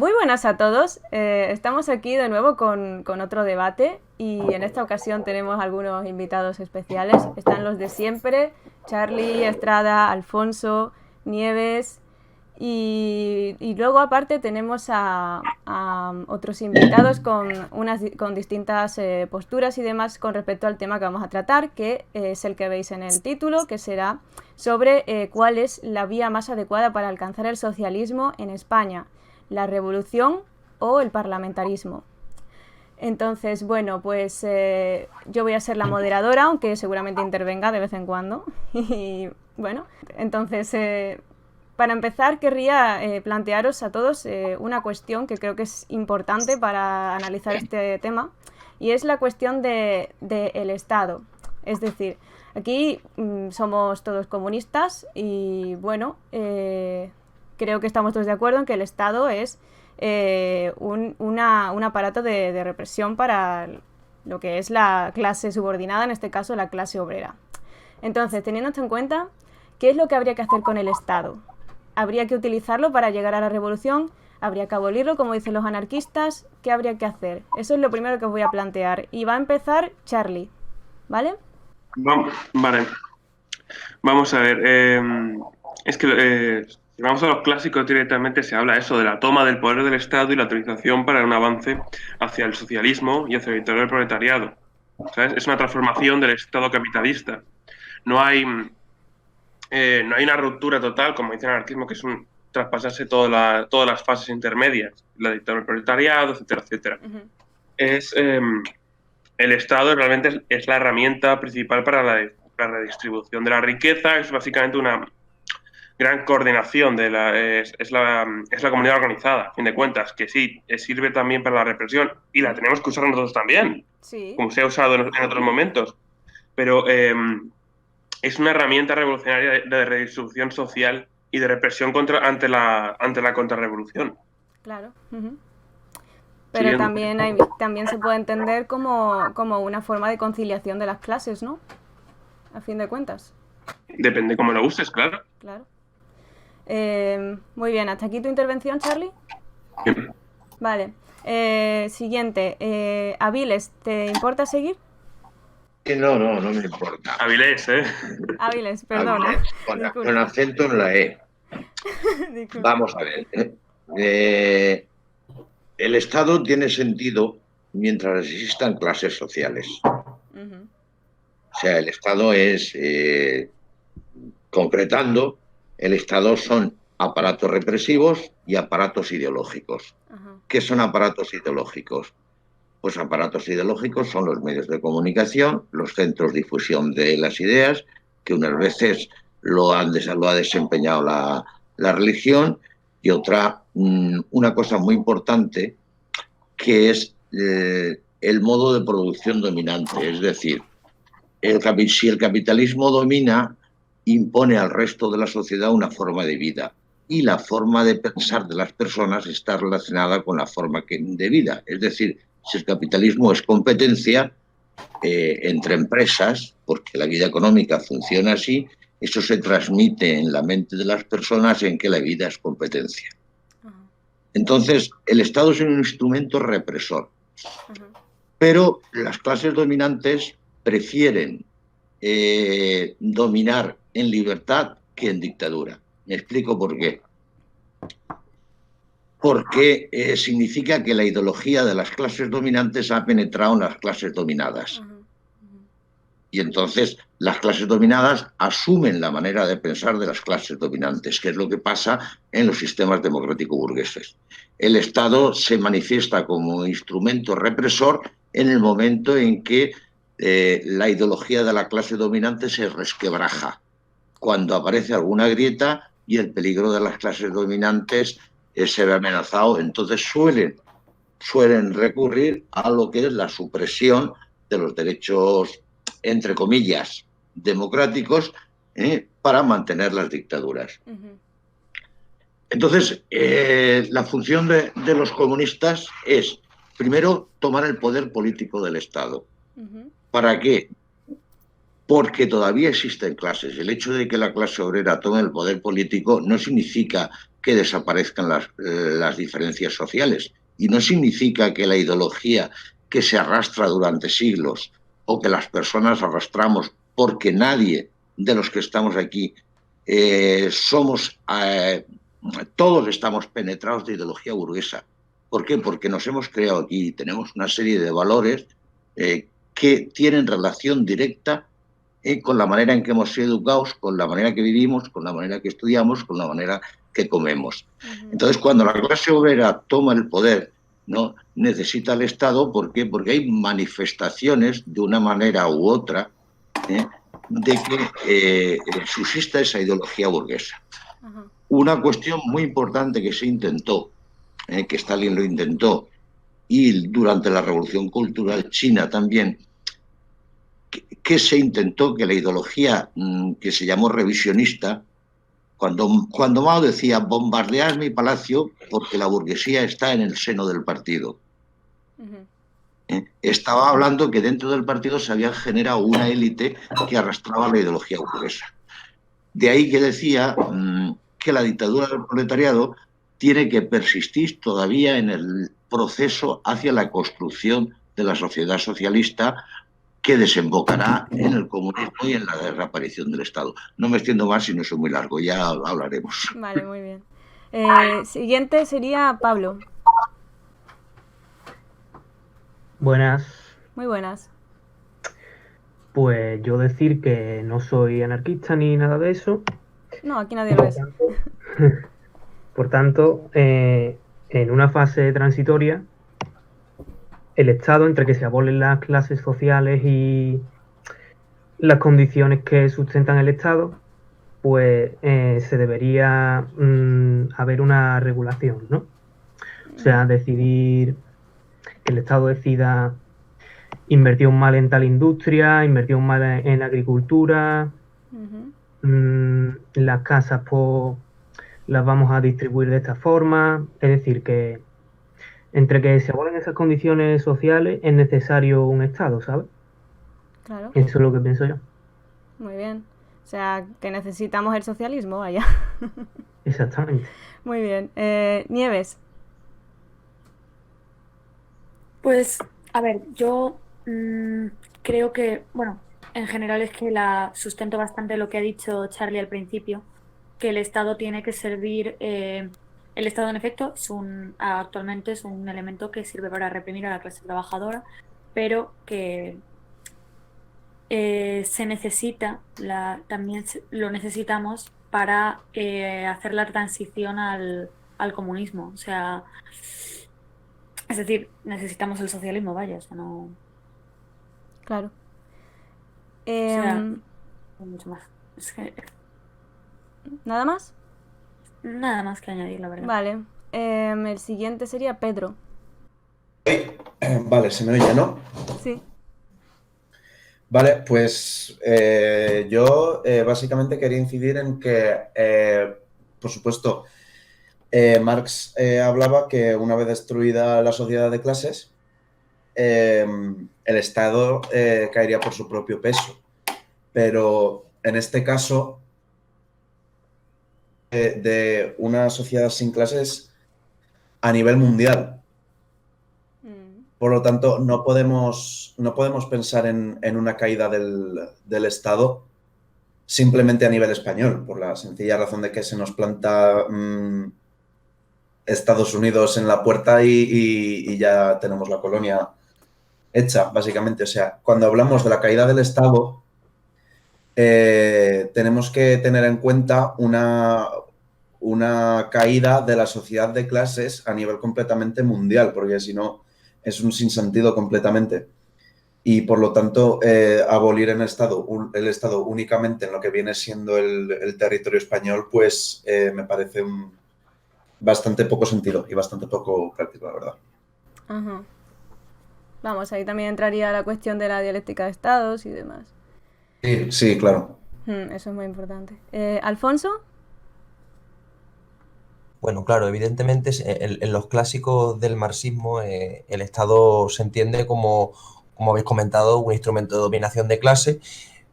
Muy buenas a todos. Estamos aquí de nuevo con otro debate y en esta ocasión tenemos algunos invitados especiales. Están los de siempre, Charlie, Estrada, Alfonso, Nieves y luego aparte tenemos a otros invitados con distintas posturas y demás con respecto al tema que vamos a tratar, que es el que veis en el título, que será sobre cuál es la vía más adecuada para alcanzar el socialismo en España. ¿La revolución o el parlamentarismo? Entonces, bueno, pues yo voy a ser la moderadora, aunque seguramente intervenga de vez en cuando. Y bueno, entonces, para empezar, querría plantearos a todos una cuestión que creo que es importante para analizar este tema, y es la cuestión del Estado. Es decir, aquí somos todos comunistas y, bueno, creo que estamos todos de acuerdo en que el Estado es un aparato de represión para lo que es la clase subordinada, en este caso la clase obrera. Entonces, teniendo esto en cuenta, ¿qué es lo que habría que hacer con el Estado? ¿Habría que utilizarlo para llegar a la revolución? ¿Habría que abolirlo, como dicen los anarquistas? ¿Qué habría que hacer? Eso es lo primero que os voy a plantear. Y va a empezar Charlie, ¿vale? Vale, vamos a ver. Es que si vamos a los clásicos directamente se habla eso de la toma del poder del Estado y la autorización para un avance hacia el socialismo y hacia la victoria del proletariado. ¿Sabes? Es una transformación del Estado capitalista. No hay, no hay una ruptura total, como dice el anarquismo, que es un traspasarse todas las fases intermedias, la dictadura del proletariado, etcétera, etcétera. Es, el Estado realmente es la herramienta principal para la redistribución de la riqueza, es básicamente una gran coordinación es la comunidad organizada, a fin de cuentas, que sí, sirve también para la represión y la tenemos que usar nosotros también, Sí. como se ha usado en otros momentos, pero es una herramienta revolucionaria de redistribución social y de represión ante la contrarrevolución. Claro. Pero Siguiendo. también se puede entender como una forma de conciliación de las clases, ¿no? A fin de cuentas. Depende cómo lo uses, claro. Claro. Muy bien, ¿hasta aquí tu intervención, Charlie? Bien. Vale. Siguiente. Aviles, ¿te importa seguir? No me importa. Avilés, ¿eh? Aviles, perdona. Avilés, con acento en la E. Disculpa. Vamos a ver. El Estado tiene sentido mientras existan clases sociales. O sea, el Estado es, concretando, el Estado son aparatos represivos y aparatos ideológicos. ¿Qué son aparatos ideológicos? Pues aparatos ideológicos son los medios de comunicación, los centros de difusión de las ideas, que unas veces lo ha desempeñado la religión, y otra, una cosa muy importante, que es el modo de producción dominante. Es decir, si el capitalismo domina, impone al resto de la sociedad una forma de vida, y la forma de pensar de las personas está relacionada con la forma de vida. Es decir, si el capitalismo es competencia entre empresas, porque la vida económica funciona así, eso se transmite en la mente de las personas en que la vida es competencia. Entonces, el Estado es un instrumento represor, pero las clases dominantes prefieren dominar en libertad que en dictadura. Me explico por qué. Porque significa que la ideología de las clases dominantes ha penetrado en las clases dominadas. Y entonces las clases dominadas asumen la manera de pensar de las clases dominantes, que es lo que pasa en los sistemas democrático-burgueses. El Estado se manifiesta como instrumento represor en el momento en que la ideología de la clase dominante se resquebraja, cuando aparece alguna grieta y el peligro de las clases dominantes se ve amenazado. Entonces suelen recurrir a lo que es la supresión de los derechos, entre comillas, democráticos, para mantener las dictaduras. Entonces, la función de los comunistas es, primero, tomar el poder político del Estado. ¿Para qué? Porque todavía existen clases. El hecho de que la clase obrera tome el poder político no significa que desaparezcan las diferencias sociales. Y no significa que la ideología que se arrastra durante siglos o que las personas arrastramos, porque nadie de los que estamos aquí todos estamos penetrados de ideología burguesa. ¿Por qué? Porque nos hemos creado aquí y tenemos una serie de valores que tienen relación directa con la manera en que hemos sido educados, con la manera que vivimos, con la manera que estudiamos, con la manera que comemos. Entonces, cuando la clase obrera toma el poder, ¿no?, necesita el Estado. ¿Por qué? Porque hay manifestaciones de una manera u otra de que subsista esa ideología burguesa. Una cuestión muy importante que se intentó, que Stalin lo intentó, y durante la Revolución Cultural China también, que se intentó que la ideología que se llamó revisionista, cuando Mao decía bombardear mi palacio porque la burguesía está en el seno del partido, estaba hablando que dentro del partido se había generado una élite que arrastraba la ideología burguesa. De ahí que decía que la dictadura del proletariado tiene que persistir todavía en el proceso hacia la construcción de la sociedad socialista, que desembocará en el comunismo y en la desaparición del Estado. No me extiendo más, si no soy muy largo, ya hablaremos. Vale, muy bien. Siguiente sería Pablo. Buenas. Muy buenas. Pues yo decir que no soy anarquista ni nada de eso. No, aquí nadie lo es. Por tanto, en una fase transitoria, el Estado, entre que se abolen las clases sociales y las condiciones que sustentan el Estado, pues se debería haber una regulación, ¿no? O sea, decidir que el Estado decida invertir un mal en tal industria, invertir un mal en agricultura, las casas pues las vamos a distribuir de esta forma. Es decir, que entre que se abolen esas condiciones sociales es necesario un Estado, ¿sabes? Claro. Eso es lo que pienso yo. Muy bien. O sea, que necesitamos el socialismo, vaya. Exactamente. Muy bien. Nieves. Pues, a ver, yo creo que, bueno, en general es que sustento bastante lo que ha dicho Charlie al principio, que el Estado tiene que servir. El Estado, en efecto, actualmente es un elemento que sirve para reprimir a la clase trabajadora, pero que se necesita, también lo necesitamos para hacer la transición al comunismo. O sea, es decir, necesitamos el socialismo, vaya, o sea, no. Claro. O sea, no hay mucho más. Es que ¿Nada más? nada más que añadir, la verdad. Vale. El siguiente sería Pedro. Vale, se me oye, ¿no? Sí. Vale, pues yo básicamente quería incidir en que, por supuesto, Marx hablaba que una vez destruida la sociedad de clases, el Estado caería por su propio peso. Pero en este caso, de una sociedad sin clases a nivel mundial. Por lo tanto, no podemos pensar en una caída del Estado simplemente a nivel español, por la sencilla razón de que se nos planta Estados Unidos en la puerta y ya tenemos la colonia hecha, básicamente. O sea, cuando hablamos de la caída del Estado, tenemos que tener en cuenta una caída de la sociedad de clases a nivel completamente mundial, porque si no es un sinsentido completamente. Y por lo tanto, abolir el Estado únicamente en lo que viene siendo el territorio español, pues me parece bastante poco sentido y bastante poco práctico, la verdad. Ajá. Vamos, ahí también entraría la cuestión de la dialéctica de estados y demás. Sí, claro. Eso es muy importante. ¿Alfonso? Bueno, claro, evidentemente en los clásicos del marxismo el Estado se entiende como habéis comentado, un instrumento de dominación de clase,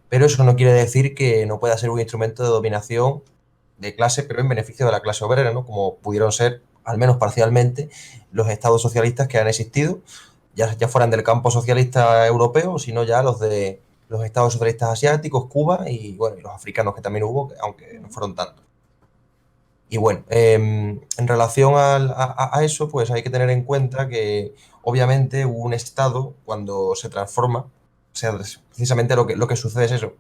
pero eso no quiere decir que no pueda ser un instrumento de dominación de clase, pero en beneficio de la clase obrera, ¿no? Como pudieron ser, al menos parcialmente, los estados socialistas que han existido, ya fueran del campo socialista europeo, sino ya los de los estados socialistas asiáticos, Cuba y, bueno, y los africanos que también hubo, aunque no fueron tantos. Y bueno, en relación a eso, pues hay que tener en cuenta que obviamente un Estado, cuando se transforma, o sea, precisamente lo que sucede es eso,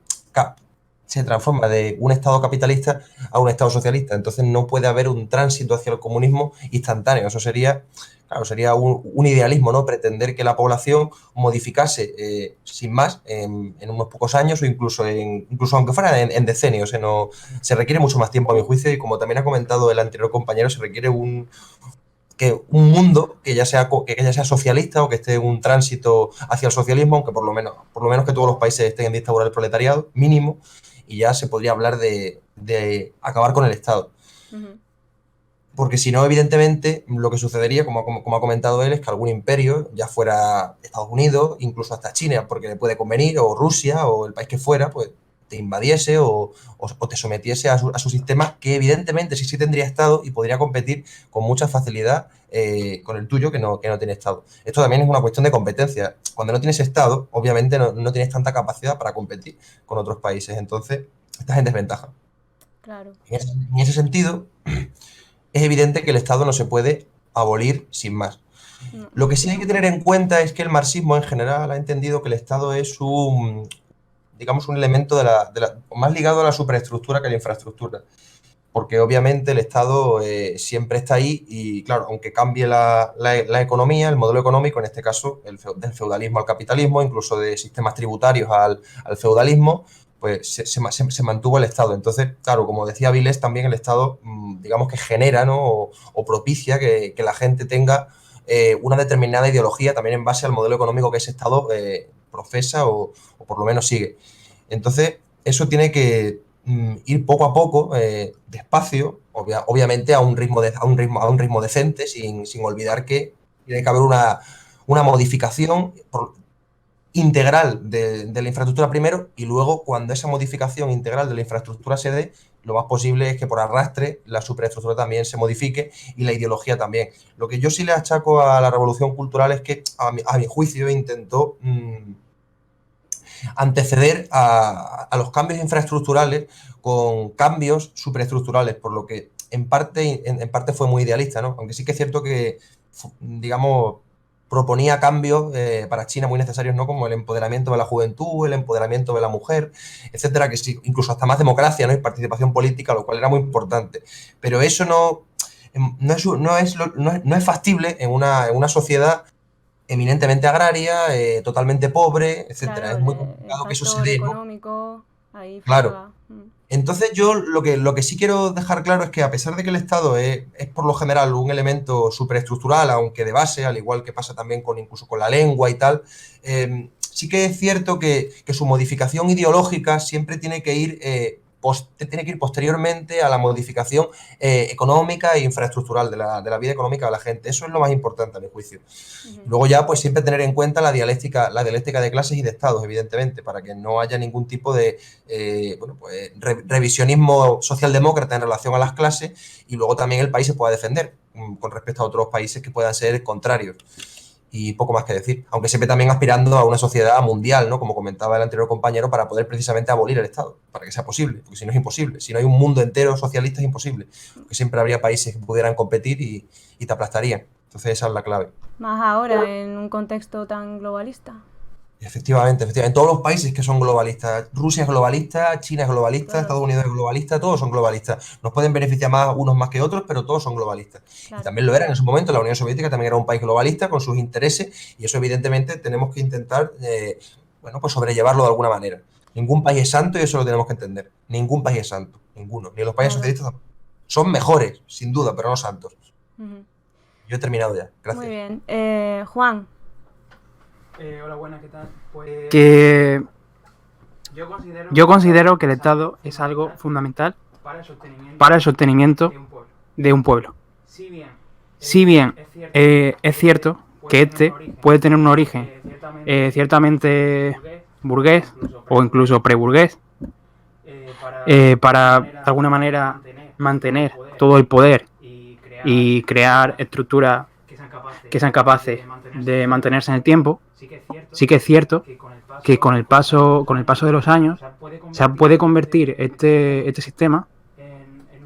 se transforma de un Estado capitalista a un Estado socialista. Entonces no puede haber un tránsito hacia el comunismo instantáneo. Eso sería, claro, sería un idealismo, ¿no? Pretender que la población modificase sin más en unos pocos años o incluso aunque fuera en decenios. Se requiere mucho más tiempo, a mi juicio, y como también ha comentado el anterior compañero, se requiere un mundo que ya sea socialista o que esté en un tránsito hacia el socialismo, aunque por lo menos que todos los países estén en dictadura del proletariado, mínimo, y ya se podría hablar de acabar con el Estado. Uh-huh. Porque si no, evidentemente, lo que sucedería, como ha comentado él, es que algún imperio, ya fuera Estados Unidos, incluso hasta China, porque le puede convenir, o Rusia, o el país que fuera, pues te invadiese o te sometiese a su sistema, que evidentemente sí tendría Estado y podría competir con mucha facilidad con el tuyo que no tiene Estado. Esto también es una cuestión de competencia. Cuando no tienes Estado, obviamente no tienes tanta capacidad para competir con otros países. Entonces, estás en desventaja. Claro. En ese sentido, es evidente que el Estado no se puede abolir sin más. No. Lo que sí hay que tener en cuenta es que el marxismo en general ha entendido que el Estado es un elemento más ligado a la superestructura que a la infraestructura. Porque obviamente el Estado siempre está ahí y, claro, aunque cambie la economía, el modelo económico, en este caso, del feudalismo al capitalismo, incluso de sistemas tributarios al feudalismo, pues se mantuvo el Estado. Entonces, claro, como decía Vilés, también el Estado, digamos que genera, ¿no? o propicia que la gente tenga una determinada ideología también en base al modelo económico que ese Estado profesa o por lo menos sigue. Entonces, eso tiene que ir poco a poco, despacio, obviamente a un ritmo decente, sin olvidar que tiene que haber una modificación integral de la infraestructura primero, y luego, cuando esa modificación integral de la infraestructura se dé, lo más posible es que por arrastre la superestructura también se modifique y la ideología también. Lo que yo sí le achaco a la revolución cultural es que, a mi juicio, intentó anteceder a los cambios infraestructurales con cambios superestructurales, por lo que en parte fue muy idealista, ¿no? Aunque sí que es cierto que, digamos, proponía cambios para China muy necesarios, ¿no? Como el empoderamiento de la juventud, el empoderamiento de la mujer, etcétera, que sí, incluso hasta más democracia, ¿no? Y participación política, lo cual era muy importante. Pero eso no es factible en una sociedad eminentemente agraria, totalmente pobre, etcétera. Claro, es muy complicado que eso se dé, económico, ahí claro. Entonces yo lo que sí quiero dejar claro es que, a pesar de que el Estado es por lo general un elemento superestructural, aunque de base, al igual que pasa también incluso con la lengua y tal, sí que es cierto que su modificación ideológica siempre tiene que ir posteriormente a la modificación económica e infraestructural de la vida económica de la gente. Eso es lo más importante, a mi juicio. Uh-huh. Luego ya, pues, siempre tener en cuenta la dialéctica de clases y de estados, evidentemente, para que no haya ningún tipo de revisionismo socialdemócrata en relación a las clases, y luego también el país se pueda defender con respecto a otros países que puedan ser contrarios. Y poco más que decir, aunque siempre también aspirando a una sociedad mundial, ¿no? Como comentaba el anterior compañero, para poder precisamente abolir el Estado, para que sea posible, porque si no es imposible. Si no hay un mundo entero socialista es imposible, porque siempre habría países que pudieran competir y te aplastarían. Entonces esa es la clave. Más ahora, en un contexto tan globalista. Efectivamente. Todos los países que son globalistas, Rusia es globalista, China es globalista, claro. Estados Unidos es globalista, todos son globalistas. Nos pueden beneficiar unos más que otros, pero todos son globalistas. Claro. Y también lo era en ese momento. La Unión Soviética también era un país globalista con sus intereses, y eso evidentemente tenemos que intentar pues sobrellevarlo de alguna manera. Ningún país es santo, y eso lo tenemos que entender. Ningún país es santo, ninguno. Ni los países socialistas son mejores, sin duda, pero no santos. Uh-huh. Yo he terminado ya. Gracias. Muy bien. Juan. Hola, buenas, ¿qué tal? Pues que yo considero que el Estado es algo fundamental para el sostenimiento de un pueblo. Si bien es cierto que este puede tener un origen ciertamente burgués o incluso preburgués, para de alguna manera mantener todo el poder y crear estructuras que sean capaces de mantenerse en el tiempo, sí que es cierto que con el paso de los años se puede convertir este sistema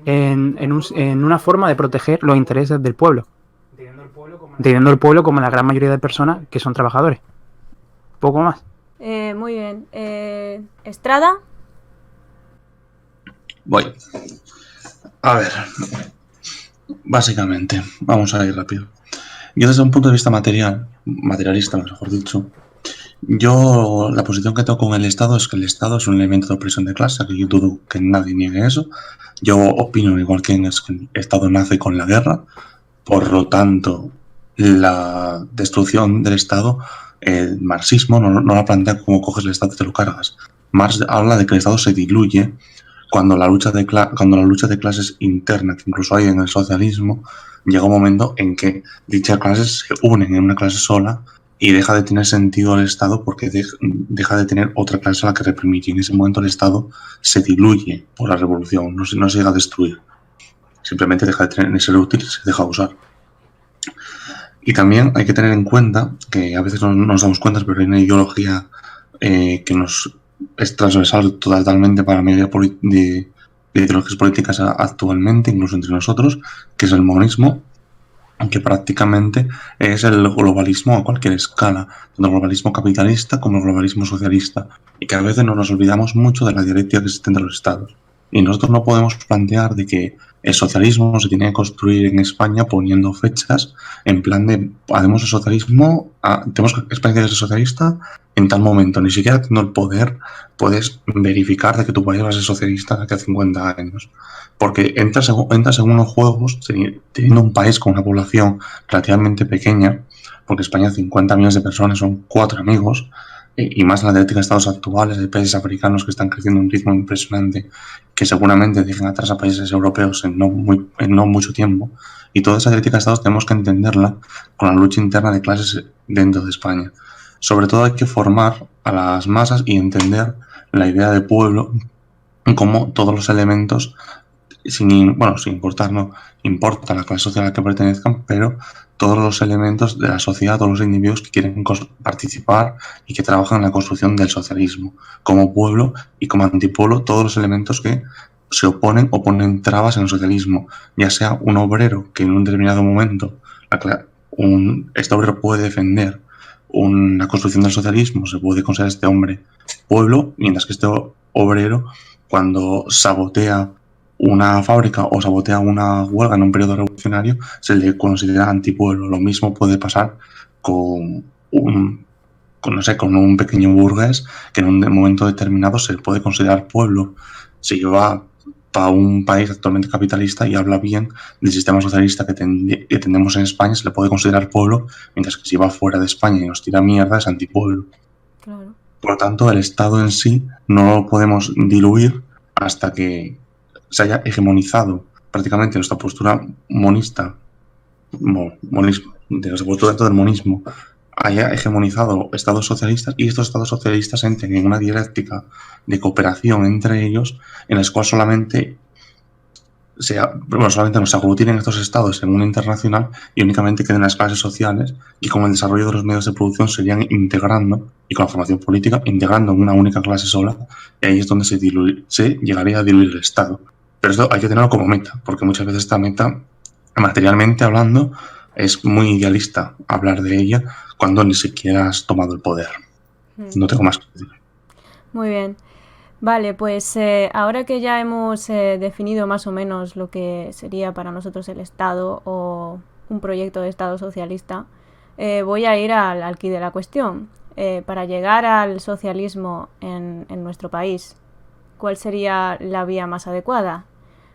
en una forma de proteger los intereses del pueblo, teniendo el pueblo como la gran mayoría de personas que son trabajadores. Poco más. Muy bien. Estrada. Voy. A ver, básicamente, vamos a ir rápido. Yo desde un punto de vista materialista, mejor dicho, yo la posición que tengo con el Estado es que el Estado es un elemento de opresión de clase, que yo dudo que nadie niegue eso. Yo opino igual que el Estado nace con la guerra, por lo tanto, la destrucción del Estado, el marxismo no la plantea como coges el Estado y te lo cargas. Marx habla de que el Estado se diluye cuando la lucha de clases interna, que incluso hay en el socialismo, llega un momento en que dichas clases se unen en una clase sola y deja de tener sentido el Estado porque deja de tener otra clase a la que reprimir. Y en ese momento el Estado se diluye por la revolución, no se llega a destruir. Simplemente deja de ser útil y se deja de usar. Y también hay que tener en cuenta que a veces no nos damos cuenta, pero hay una ideología que nos es transversal totalmente para la mayoría de ideologías políticas actualmente, incluso entre nosotros, que es el monismo, que prácticamente es el globalismo a cualquier escala, tanto el globalismo capitalista como el globalismo socialista, y que a veces no nos olvidamos mucho de la dialéctica que existe entre los estados. Y nosotros no podemos plantear de que el socialismo se tiene que construir en España poniendo fechas en plan de tenemos experiencia de ser socialista en tal momento. Ni siquiera teniendo el poder puedes verificar de que tu país va a ser socialista de aquí a 50 años. Porque entras en unos juegos teniendo un país con una población relativamente pequeña, porque España 50 millones de personas son 4 amigos, y más la dialéctica de estados actuales, de países africanos que están creciendo a un ritmo impresionante, que seguramente dejen atrás a países europeos en no mucho tiempo. Y toda esa dialéctica de estados tenemos que entenderla con la lucha interna de clases dentro de España. Sobre todo hay que formar a las masas y entender la idea de pueblo como todos los elementos, sin importar, no importa la clase social a la que pertenezcan, pero todos los elementos de la sociedad, todos los individuos que quieren participar y que trabajan en la construcción del socialismo, como pueblo y como antipueblo, todos los elementos que se oponen o ponen trabas en el socialismo, ya sea un obrero que en un determinado momento este obrero puede defender una construcción del socialismo, se puede considerar este hombre pueblo, mientras que este obrero, cuando sabotea una fábrica o sabotea una huelga en un periodo revolucionario, se le considera antipueblo. Lo mismo puede pasar con un pequeño burgués que en un momento determinado se le puede considerar pueblo. Si va para un país actualmente capitalista y habla bien del sistema socialista que tenemos en España, se le puede considerar pueblo, mientras que si va fuera de España y nos tira mierda, es antipueblo. Claro. Por lo tanto, el Estado en sí no lo podemos diluir hasta que se haya hegemonizado prácticamente nuestra postura monista, de nuestra postura dentro del monismo, haya hegemonizado estados socialistas y estos estados socialistas entren en una dialéctica de cooperación entre ellos, en las cuales solamente nos aglutinen estos estados en una internacional y únicamente queden las clases sociales, y con el desarrollo de los medios de producción se irían integrando, y con la formación política integrando en una única clase sola, y ahí es donde se llegaría a diluir el Estado. Pero esto hay que tenerlo como meta, porque muchas veces esta meta, materialmente hablando, es muy idealista hablar de ella cuando ni siquiera has tomado el poder. No tengo más que decir. Muy bien. Vale, pues ahora que ya hemos definido más o menos lo que sería para nosotros el Estado o un proyecto de Estado socialista, voy a ir al quid de la cuestión. Para llegar al socialismo en nuestro país, ¿cuál sería la vía más adecuada?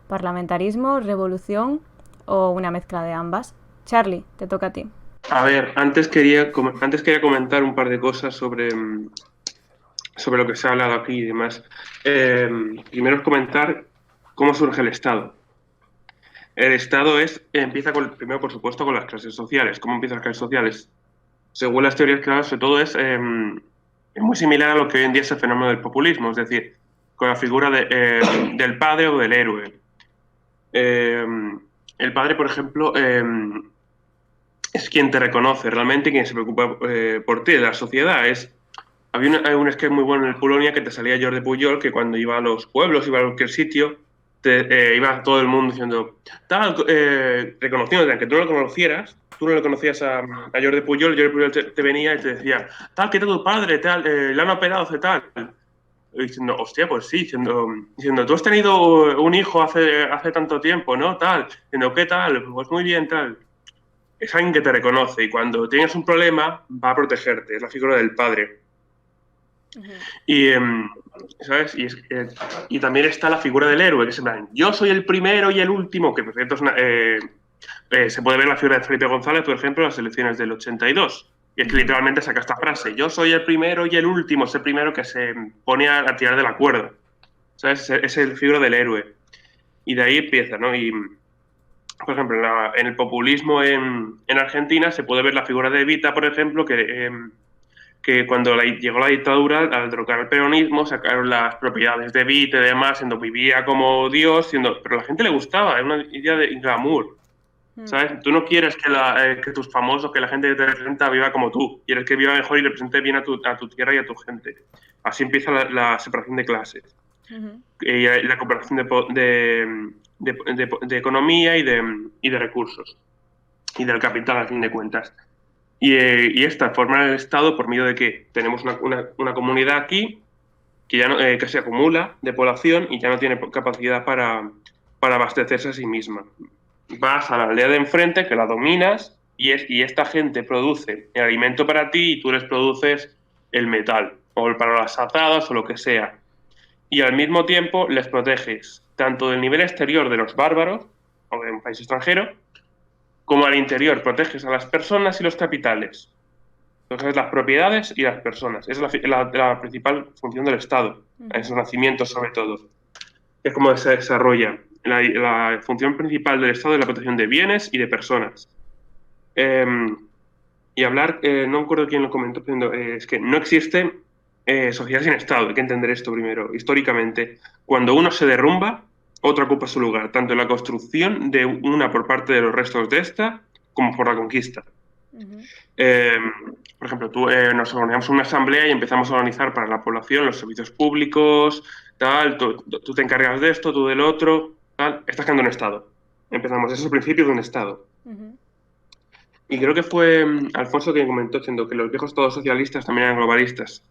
¿Parlamentarismo, revolución o una mezcla de ambas? Charlie, te toca a ti. A ver, antes quería comentar un par de cosas sobre lo que se ha hablado aquí y demás. Primero es comentar cómo surge el Estado. El Estado empieza primero, por supuesto, con las clases sociales. ¿Cómo empiezan las clases sociales? Según las teorías que sobre todo es muy similar a lo que hoy en día es el fenómeno del populismo, es decir, con la figura del padre o del héroe. el padre, por ejemplo, es quien te reconoce realmente, quien se preocupa por ti, de la sociedad. Hay un sketch muy bueno en el Polonia que te salía Jordi Pujol, que cuando iba a los pueblos, iba a cualquier sitio, iba todo el mundo diciendo, tal, reconociéndote, aunque tú no lo conocieras, tú no lo conocías a Jordi Pujol te venía y te decía, tal, ¿qué tal tu padre? Tal, le han operado hace tal. Y diciendo, hostia, pues sí, diciendo, tú has tenido un hijo hace tanto tiempo, ¿no? Tal, diciendo, ¿qué tal? Pues muy bien, tal. Es alguien que te reconoce y cuando tienes un problema va a protegerte, es la figura del padre. Y, ¿sabes? Y también está la figura del héroe, que es en plan, yo soy el primero y el último, que por cierto se puede ver la figura de Felipe González, por ejemplo, en las elecciones del 82. Y es que literalmente saca esta frase, yo soy el primero y el último, es el primero que se pone a tirar de la cuerda. ¿Sabes? Es el figura del héroe. Y de ahí empieza, ¿no? Y, por ejemplo, en el populismo en Argentina se puede ver la figura de Evita, por ejemplo, que cuando llegó la dictadura, al derrocar el peronismo, sacaron las propiedades de Evita y demás, siendo vivía como Dios, pero a la gente le gustaba, es una idea de glamour. ¿Sabes? Tú no quieres que tus famosos, que la gente que te representa viva como tú. Quieres que viva mejor y represente bien a tu tierra y a tu gente. Así empieza la separación de clases. Y la cooperación de economía y de recursos. Y del capital, a fin de cuentas. Y esta forma el Estado por medio de que tenemos una comunidad aquí que ya no, que se acumula de población y ya no tiene capacidad para abastecerse a sí misma. Vas a la aldea de enfrente, que la dominas, y esta gente produce el alimento para ti y tú les produces el metal, o para las azadas o lo que sea. Y al mismo tiempo les proteges tanto del nivel exterior de los bárbaros, o de un país extranjero, como al interior proteges a las personas y los capitales. Entonces, las propiedades y las personas. Esa es la principal función del Estado, en su nacimiento sobre todo. Es como se desarrolla. La función principal del Estado es la protección de bienes y de personas. Y hablar, no me acuerdo quién lo comentó, pero es que no existe sociedad sin Estado. Hay que entender esto primero. Históricamente, cuando uno se derrumba, otro ocupa su lugar, tanto en la construcción de una por parte de los restos de esta, como por la conquista. Por ejemplo, nos organizamos una asamblea y empezamos a organizar para la población los servicios públicos, tal, tú te encargas de esto, tú del otro, tal, estás creando un Estado. Empezamos, esos principios de un Estado. Y creo que fue Alfonso quien comentó diciendo que los viejos estados socialistas también eran globalistas.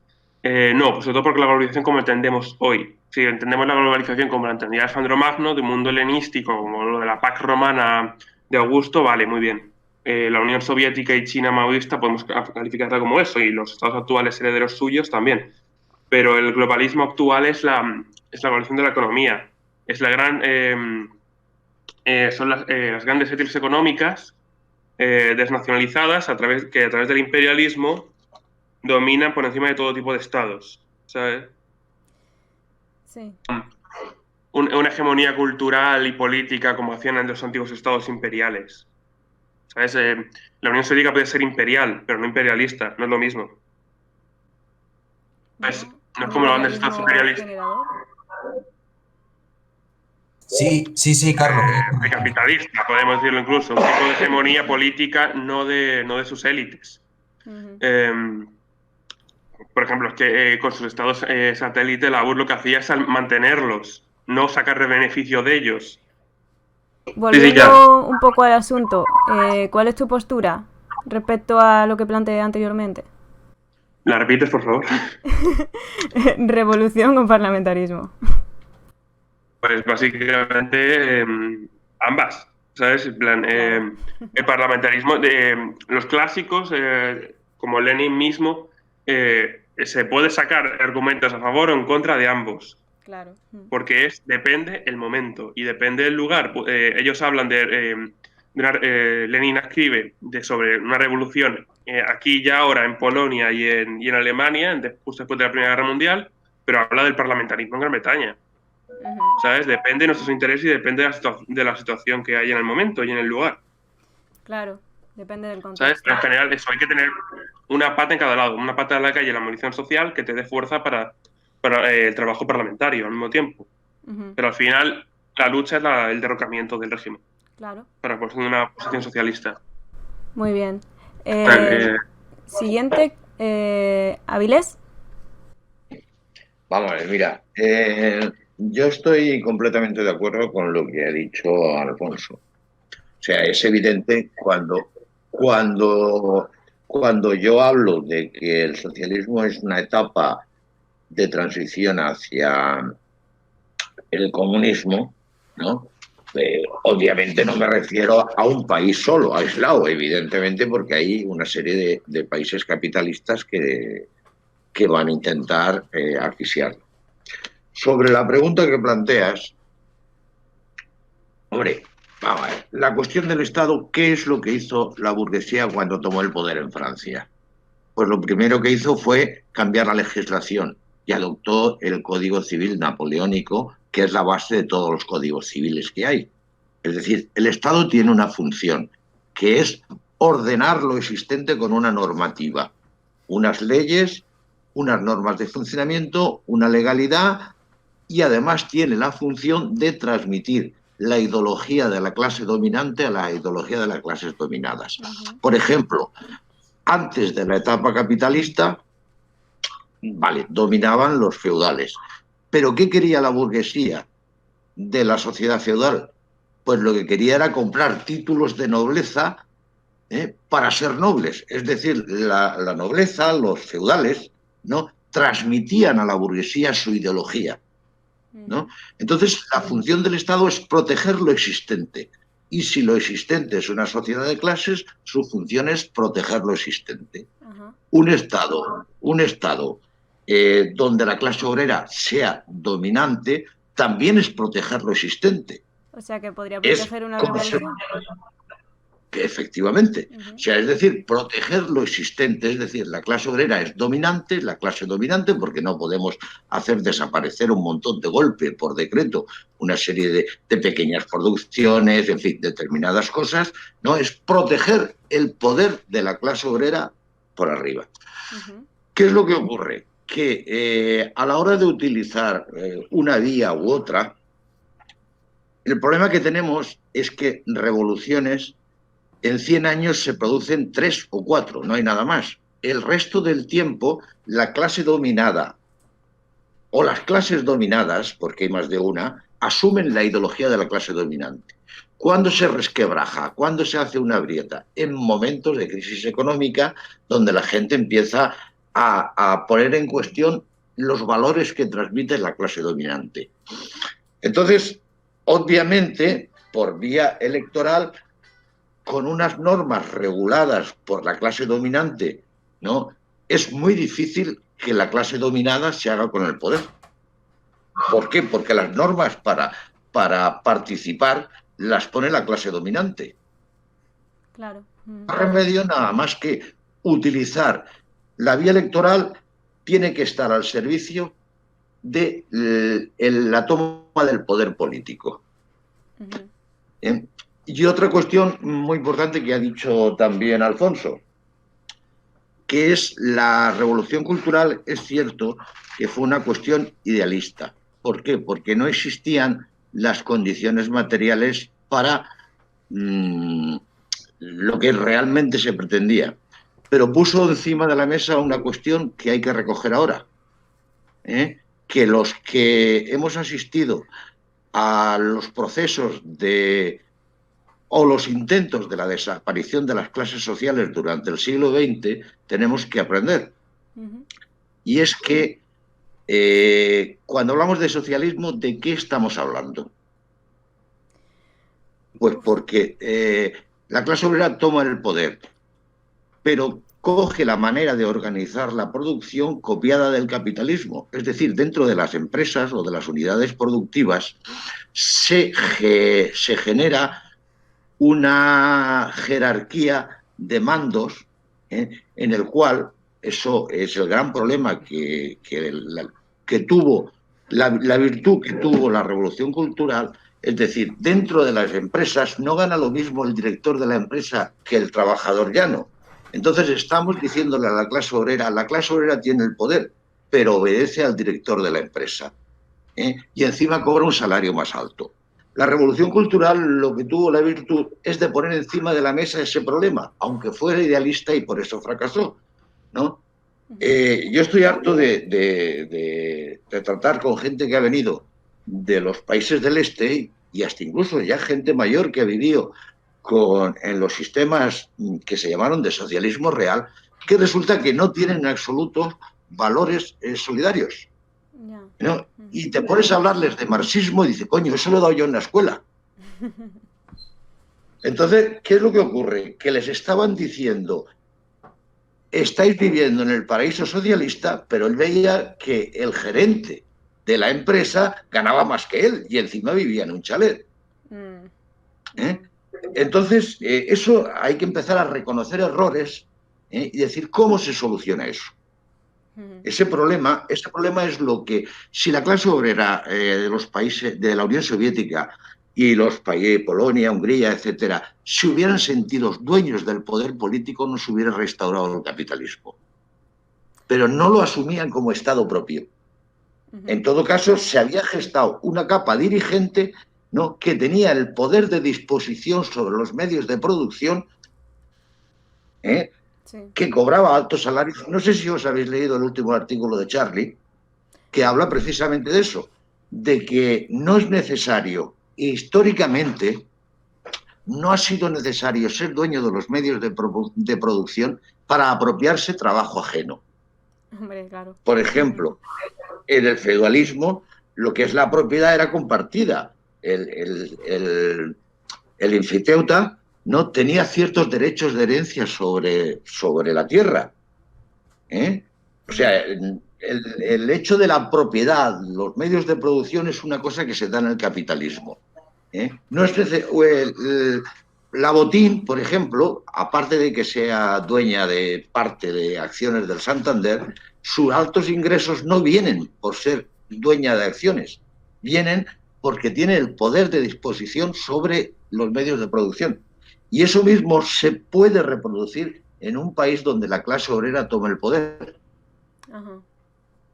No, pues sobre todo porque la globalización como entendemos hoy. Si entendemos la globalización como la entendía Alejandro Magno, de un mundo helenístico, como lo de la Pax Romana de Augusto, vale, muy bien. La Unión Soviética y China maoísta podemos calificarla como eso, y los estados actuales herederos suyos también. Pero el globalismo actual es la globalización de la economía. Es la gran, son las grandes élites económicas desnacionalizadas que a través del imperialismo dominan por encima de todo tipo de estados, ¿sabes? Sí. Una hegemonía cultural y política como hacían en los antiguos estados imperiales. ¿Sabes? La Unión Soviética puede ser imperial, pero no imperialista, no es lo mismo. No es como la banda de estados imperialistas. Sí, Carlos. Capitalista, podemos decirlo incluso, un tipo de hegemonía política no de sus élites. Por ejemplo, es que con sus estados satélite la URSS lo que hacía es mantenerlos, no sacarle beneficio de ellos. Volviendo un poco al asunto, ¿cuál es tu postura respecto a lo que planteé anteriormente? ¿La repites, por favor? ¿Revolución o parlamentarismo? Pues básicamente ambas, ¿sabes? En plan, el parlamentarismo, los clásicos, como Lenin mismo, se puede sacar argumentos a favor o en contra de ambos. Claro. Porque depende el momento y depende del lugar. Ellos hablan Lenin escribe sobre una revolución aquí y ahora en Polonia y en Alemania, justo después de la Primera Guerra Mundial, pero habla del parlamentarismo en Gran Bretaña. ¿Sabes? Depende de nuestros intereses y depende de la situación que hay en el momento y en el lugar. Claro, depende del contexto. ¿Sabes? Pero en general eso, hay que tener una pata en cada lado, una pata en la calle, la movilización social, que te dé fuerza para el trabajo parlamentario al mismo tiempo. Pero al final la lucha es el derrocamiento del régimen. Claro. Para construir una posición socialista. Muy bien. Siguiente, Avilés. Vamos a ver, mira, yo estoy completamente de acuerdo con lo que ha dicho Alfonso. O sea, es evidente cuando yo hablo de que el socialismo es una etapa de transición hacia el comunismo, ¿no? Obviamente no me refiero a un país solo, aislado, evidentemente, porque hay una serie de países capitalistas que van a intentar asfixiarlo. Sobre la pregunta que planteas, hombre, vamos a ver, la cuestión del Estado, ¿qué es lo que hizo la burguesía cuando tomó el poder en Francia? Pues lo primero que hizo fue cambiar la legislación y adoptó el Código Civil napoleónico, que es la base de todos los códigos civiles que hay. Es decir, el Estado tiene una función, que es ordenar lo existente con una normativa, unas leyes, unas normas de funcionamiento, una legalidad, y además tiene la función de transmitir la ideología de la clase dominante a la ideología de las clases dominadas. Por ejemplo, antes de la etapa capitalista, vale, dominaban los feudales. ¿Pero qué quería la burguesía de la sociedad feudal? Pues lo que quería era comprar títulos de nobleza para ser nobles. Es decir, la nobleza, los feudales, ¿no?, transmitían a la burguesía su ideología, ¿no? Entonces, la función del Estado es proteger lo existente. Y si lo existente es una sociedad de clases, su función es proteger lo existente. Un Estado donde la clase obrera sea dominante, también es proteger lo existente. O sea, que podría proteger una revolución. Efectivamente. O sea, es decir, proteger lo existente. Es decir, la clase obrera es dominante, la clase dominante, porque no podemos hacer desaparecer un montón de golpe por decreto, una serie de pequeñas producciones, en fin, determinadas cosas, ¿no? Es proteger el poder de la clase obrera por arriba. ¿Qué es lo que ocurre? Que a la hora de utilizar una vía u otra, el problema que tenemos es que revoluciones en 100 años se producen 3 o 4, no hay nada más. El resto del tiempo, la clase dominada o las clases dominadas, porque hay más de una, asumen la ideología de la clase dominante. ¿Cuándo se resquebraja? ¿Cuándo se hace una grieta? En momentos de crisis económica, donde la gente empieza a poner en cuestión los valores que transmite la clase dominante. Entonces, obviamente, por vía electoral, con unas normas reguladas por la clase dominante, ¿no?, es muy difícil que la clase dominada se haga con el poder. ¿Por qué? Porque las normas para participar las pone la clase dominante. Claro. No hay remedio nada más que utilizar la vía electoral, tiene que estar al servicio de la toma del poder político. Y otra cuestión muy importante que ha dicho también Alfonso, que es la revolución cultural. Es cierto que fue una cuestión idealista. ¿Por qué? Porque no existían las condiciones materiales para lo que realmente se pretendía. Pero puso encima de la mesa una cuestión que hay que recoger ahora, que los que hemos asistido a los procesos o los intentos de la desaparición de las clases sociales durante el siglo XX, tenemos que aprender. Y es que cuando hablamos de socialismo, ¿de qué estamos hablando? Pues porque la clase obrera toma el poder, pero coge la manera de organizar la producción copiada del capitalismo. Es decir, dentro de las empresas o de las unidades productivas se genera una jerarquía de mandos en el cual, eso es el gran problema que tuvo, la virtud que tuvo la revolución cultural. Es decir, dentro de las empresas no gana lo mismo el director de la empresa que el trabajador llano. Entonces estamos diciéndole a la clase obrera tiene el poder, pero obedece al director de la empresa, y encima cobra un salario más alto. La revolución cultural lo que tuvo la virtud es de poner encima de la mesa ese problema, aunque fuera idealista y por eso fracasó, ¿no? Yo estoy harto de tratar con gente que ha venido de los países del este y hasta incluso ya gente mayor que ha vivido en los sistemas que se llamaron de socialismo real, que resulta que no tienen en absoluto valores solidarios, ¿no? Y te pones a hablarles de marxismo y dices, coño, eso lo he dado yo en la escuela. Entonces, ¿qué es lo que ocurre? Que les estaban diciendo, estáis viviendo en el paraíso socialista, pero él veía que el gerente de la empresa ganaba más que él y encima vivía en un chalet. Entonces, eso hay que empezar a reconocer errores y decir cómo se soluciona eso. Ese problema es lo que, si la clase obrera de los países de la Unión Soviética y los países, Polonia, Hungría, etcétera, se hubieran sentido dueños del poder político, no se hubiera restaurado el capitalismo. Pero no lo asumían como Estado propio. En todo caso, se había gestado una capa dirigente, ¿no?, que tenía el poder de disposición sobre los medios de producción, que cobraba altos salarios. No sé si os habéis leído el último artículo de Charlie, que habla precisamente de eso, de que no es necesario, históricamente, no ha sido necesario ser dueño de los medios de producción para apropiarse trabajo ajeno. Hombre, claro. Por ejemplo, en el feudalismo, lo que es la propiedad era compartida. El enfiteuta no tenía ciertos derechos de herencia sobre la tierra. O sea, el hecho de la propiedad, los medios de producción es una cosa que se da en el capitalismo. No es la Botín, por ejemplo, aparte de que sea dueña de parte de acciones del Santander, sus altos ingresos no vienen por ser dueña de acciones, vienen porque tiene el poder de disposición sobre los medios de producción. Y eso mismo se puede reproducir en un país donde la clase obrera toma el poder.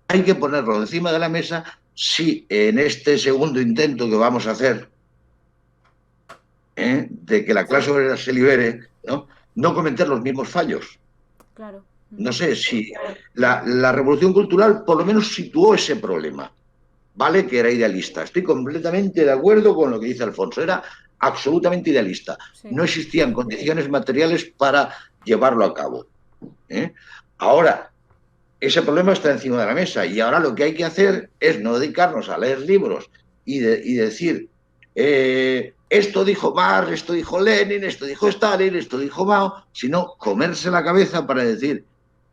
Hay que ponerlo encima de la mesa si en este segundo intento que vamos a hacer de que la clase obrera se libere, no cometer los mismos fallos. Claro. No sé si la revolución cultural por lo menos situó ese problema. Vale que era idealista. Estoy completamente de acuerdo con lo que dice Alfonso. Era absolutamente idealista. Sí. No existían condiciones materiales para llevarlo a cabo. Ahora, ese problema está encima de la mesa y ahora lo que hay que hacer es no dedicarnos a leer libros y decir esto dijo Marx, esto dijo Lenin, esto dijo Stalin, esto dijo Mao, sino comerse la cabeza para decir,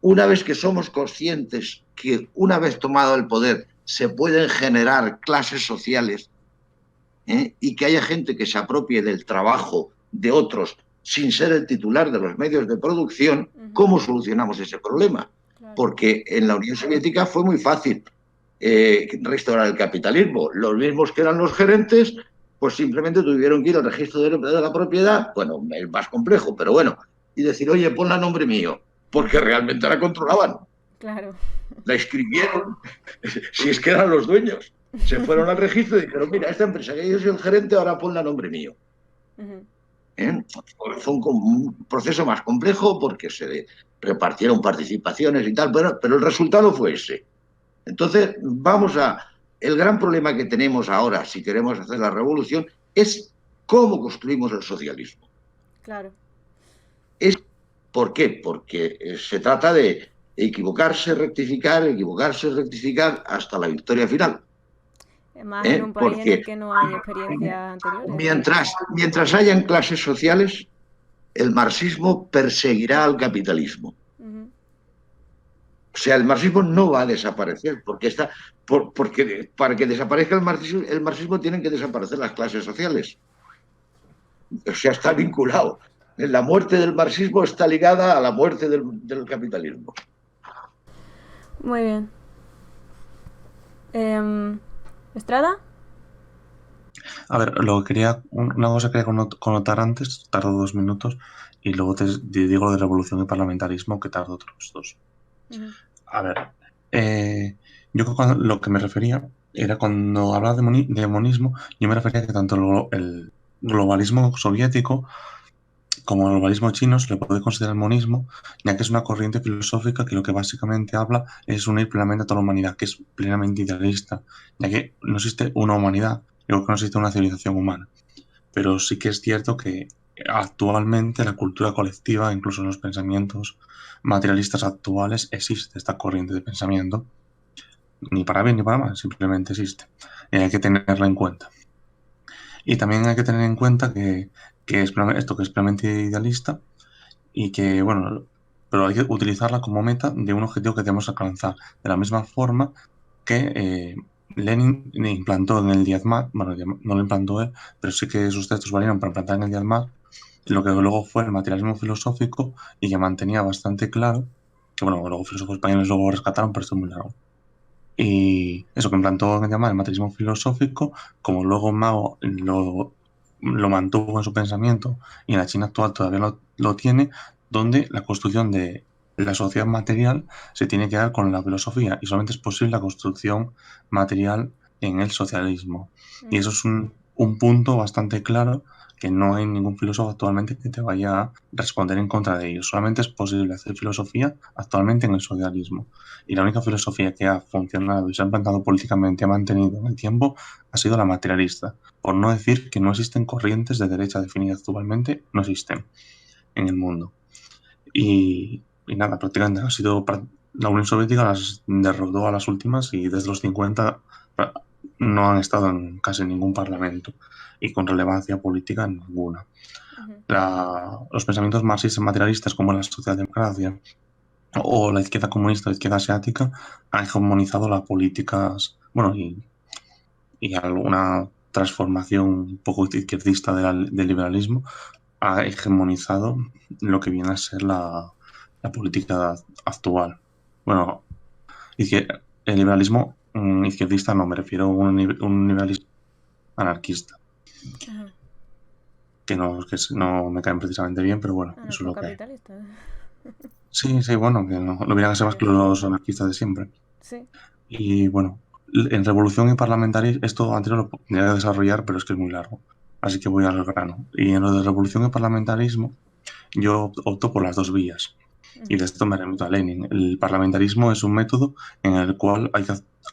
una vez que somos conscientes que una vez tomado el poder se pueden generar clases sociales y que haya gente que se apropie del trabajo de otros sin ser el titular de los medios de producción, ¿cómo solucionamos ese problema? Claro. Porque en la Unión Soviética fue muy fácil restaurar el capitalismo. Los mismos que eran los gerentes, pues simplemente tuvieron que ir al registro de la propiedad, bueno, es más complejo, pero bueno, y decir, oye, ponla a nombre mío, porque realmente la controlaban. Claro. La escribieron, si es que eran los dueños. Se fueron al registro y dijeron, mira, esta empresa que yo soy el gerente, ahora ponla a nombre mío. Fue un proceso más complejo porque se repartieron participaciones y tal, pero el resultado fue ese. Entonces, el gran problema que tenemos ahora, si queremos hacer la revolución, es cómo construimos el socialismo. Claro. ¿Por qué? Porque se trata de equivocarse, rectificar hasta la victoria final. Más en un país en el que no hay experiencias anteriores. Mientras hayan clases sociales, el marxismo perseguirá al capitalismo. O sea, el marxismo no va a desaparecer, porque para que desaparezca el marxismo tienen que desaparecer las clases sociales. O sea, está vinculado. La muerte del marxismo está ligada a la muerte del capitalismo. Muy bien. ¿Estrada? A ver, una cosa que quería connotar antes, tardo 2 minutos, y luego te digo lo de revolución y parlamentarismo, que tardo otros 2. A ver, yo lo que me refería era cuando hablaba de monismo, yo me refería a que tanto el globalismo soviético como el globalismo chino se le puede considerar monismo, ya que es una corriente filosófica que lo que básicamente habla es unir plenamente a toda la humanidad, que es plenamente idealista, ya que no existe una humanidad, igual que no existe una civilización humana. Pero sí que es cierto que actualmente la cultura colectiva, incluso en los pensamientos materialistas actuales, existe esta corriente de pensamiento, ni para bien ni para mal, simplemente existe. Y hay que tenerla en cuenta. Y también hay que tener en cuenta que es esto que es plenamente idealista y que, bueno, pero hay que utilizarla como meta de un objetivo que tenemos que alcanzar. De la misma forma que Lenin implantó en el Diezmat, bueno, no lo implantó él, pero sí que sus textos valieron para implantar en el Diezmat lo que luego fue el materialismo filosófico y que mantenía bastante claro, que bueno, luego filósofos españoles luego rescataron, pero esto es muy largo. Y eso que implantó en el Diezmat, el materialismo filosófico, como luego Mao lo mantuvo en su pensamiento y en la China actual todavía lo tiene, donde la construcción de la sociedad material se tiene que dar con la filosofía y solamente es posible la construcción material en el socialismo. Y eso es un punto bastante claro que no hay ningún filósofo actualmente que te vaya a responder en contra de ello. Solamente es posible hacer filosofía actualmente en el socialismo. Y la única filosofía que ha funcionado y se ha implantado políticamente, ha mantenido en el tiempo, ha sido la materialista. Por no decir que no existen corrientes de derecha definidas actualmente, no existen en el mundo. Y nada, prácticamente ha sido la Unión Soviética las derrotó a las últimas y desde los 50 no han estado en casi ningún parlamento y con relevancia política en ninguna. Los pensamientos marxistas materialistas como la socialdemocracia o la izquierda comunista o la izquierda asiática han hegemonizado las políticas, bueno, y alguna transformación un poco izquierdista del liberalismo ha hegemonizado lo que viene a ser la política actual. Bueno, el liberalismo izquierdista no, me refiero a un liberalismo anarquista. Que no me caen precisamente bien, pero bueno, eso es lo que hay. Sí, bueno, que no hubieran que ser más que los anarquistas de siempre. Sí. Y bueno, en revolución y parlamentarismo, esto antes lo podría desarrollar, pero es que es muy largo. Así que voy al grano. Y en lo de revolución y parlamentarismo, yo opto por las dos vías. Y de esto me remito a Lenin. El parlamentarismo es un método en el cual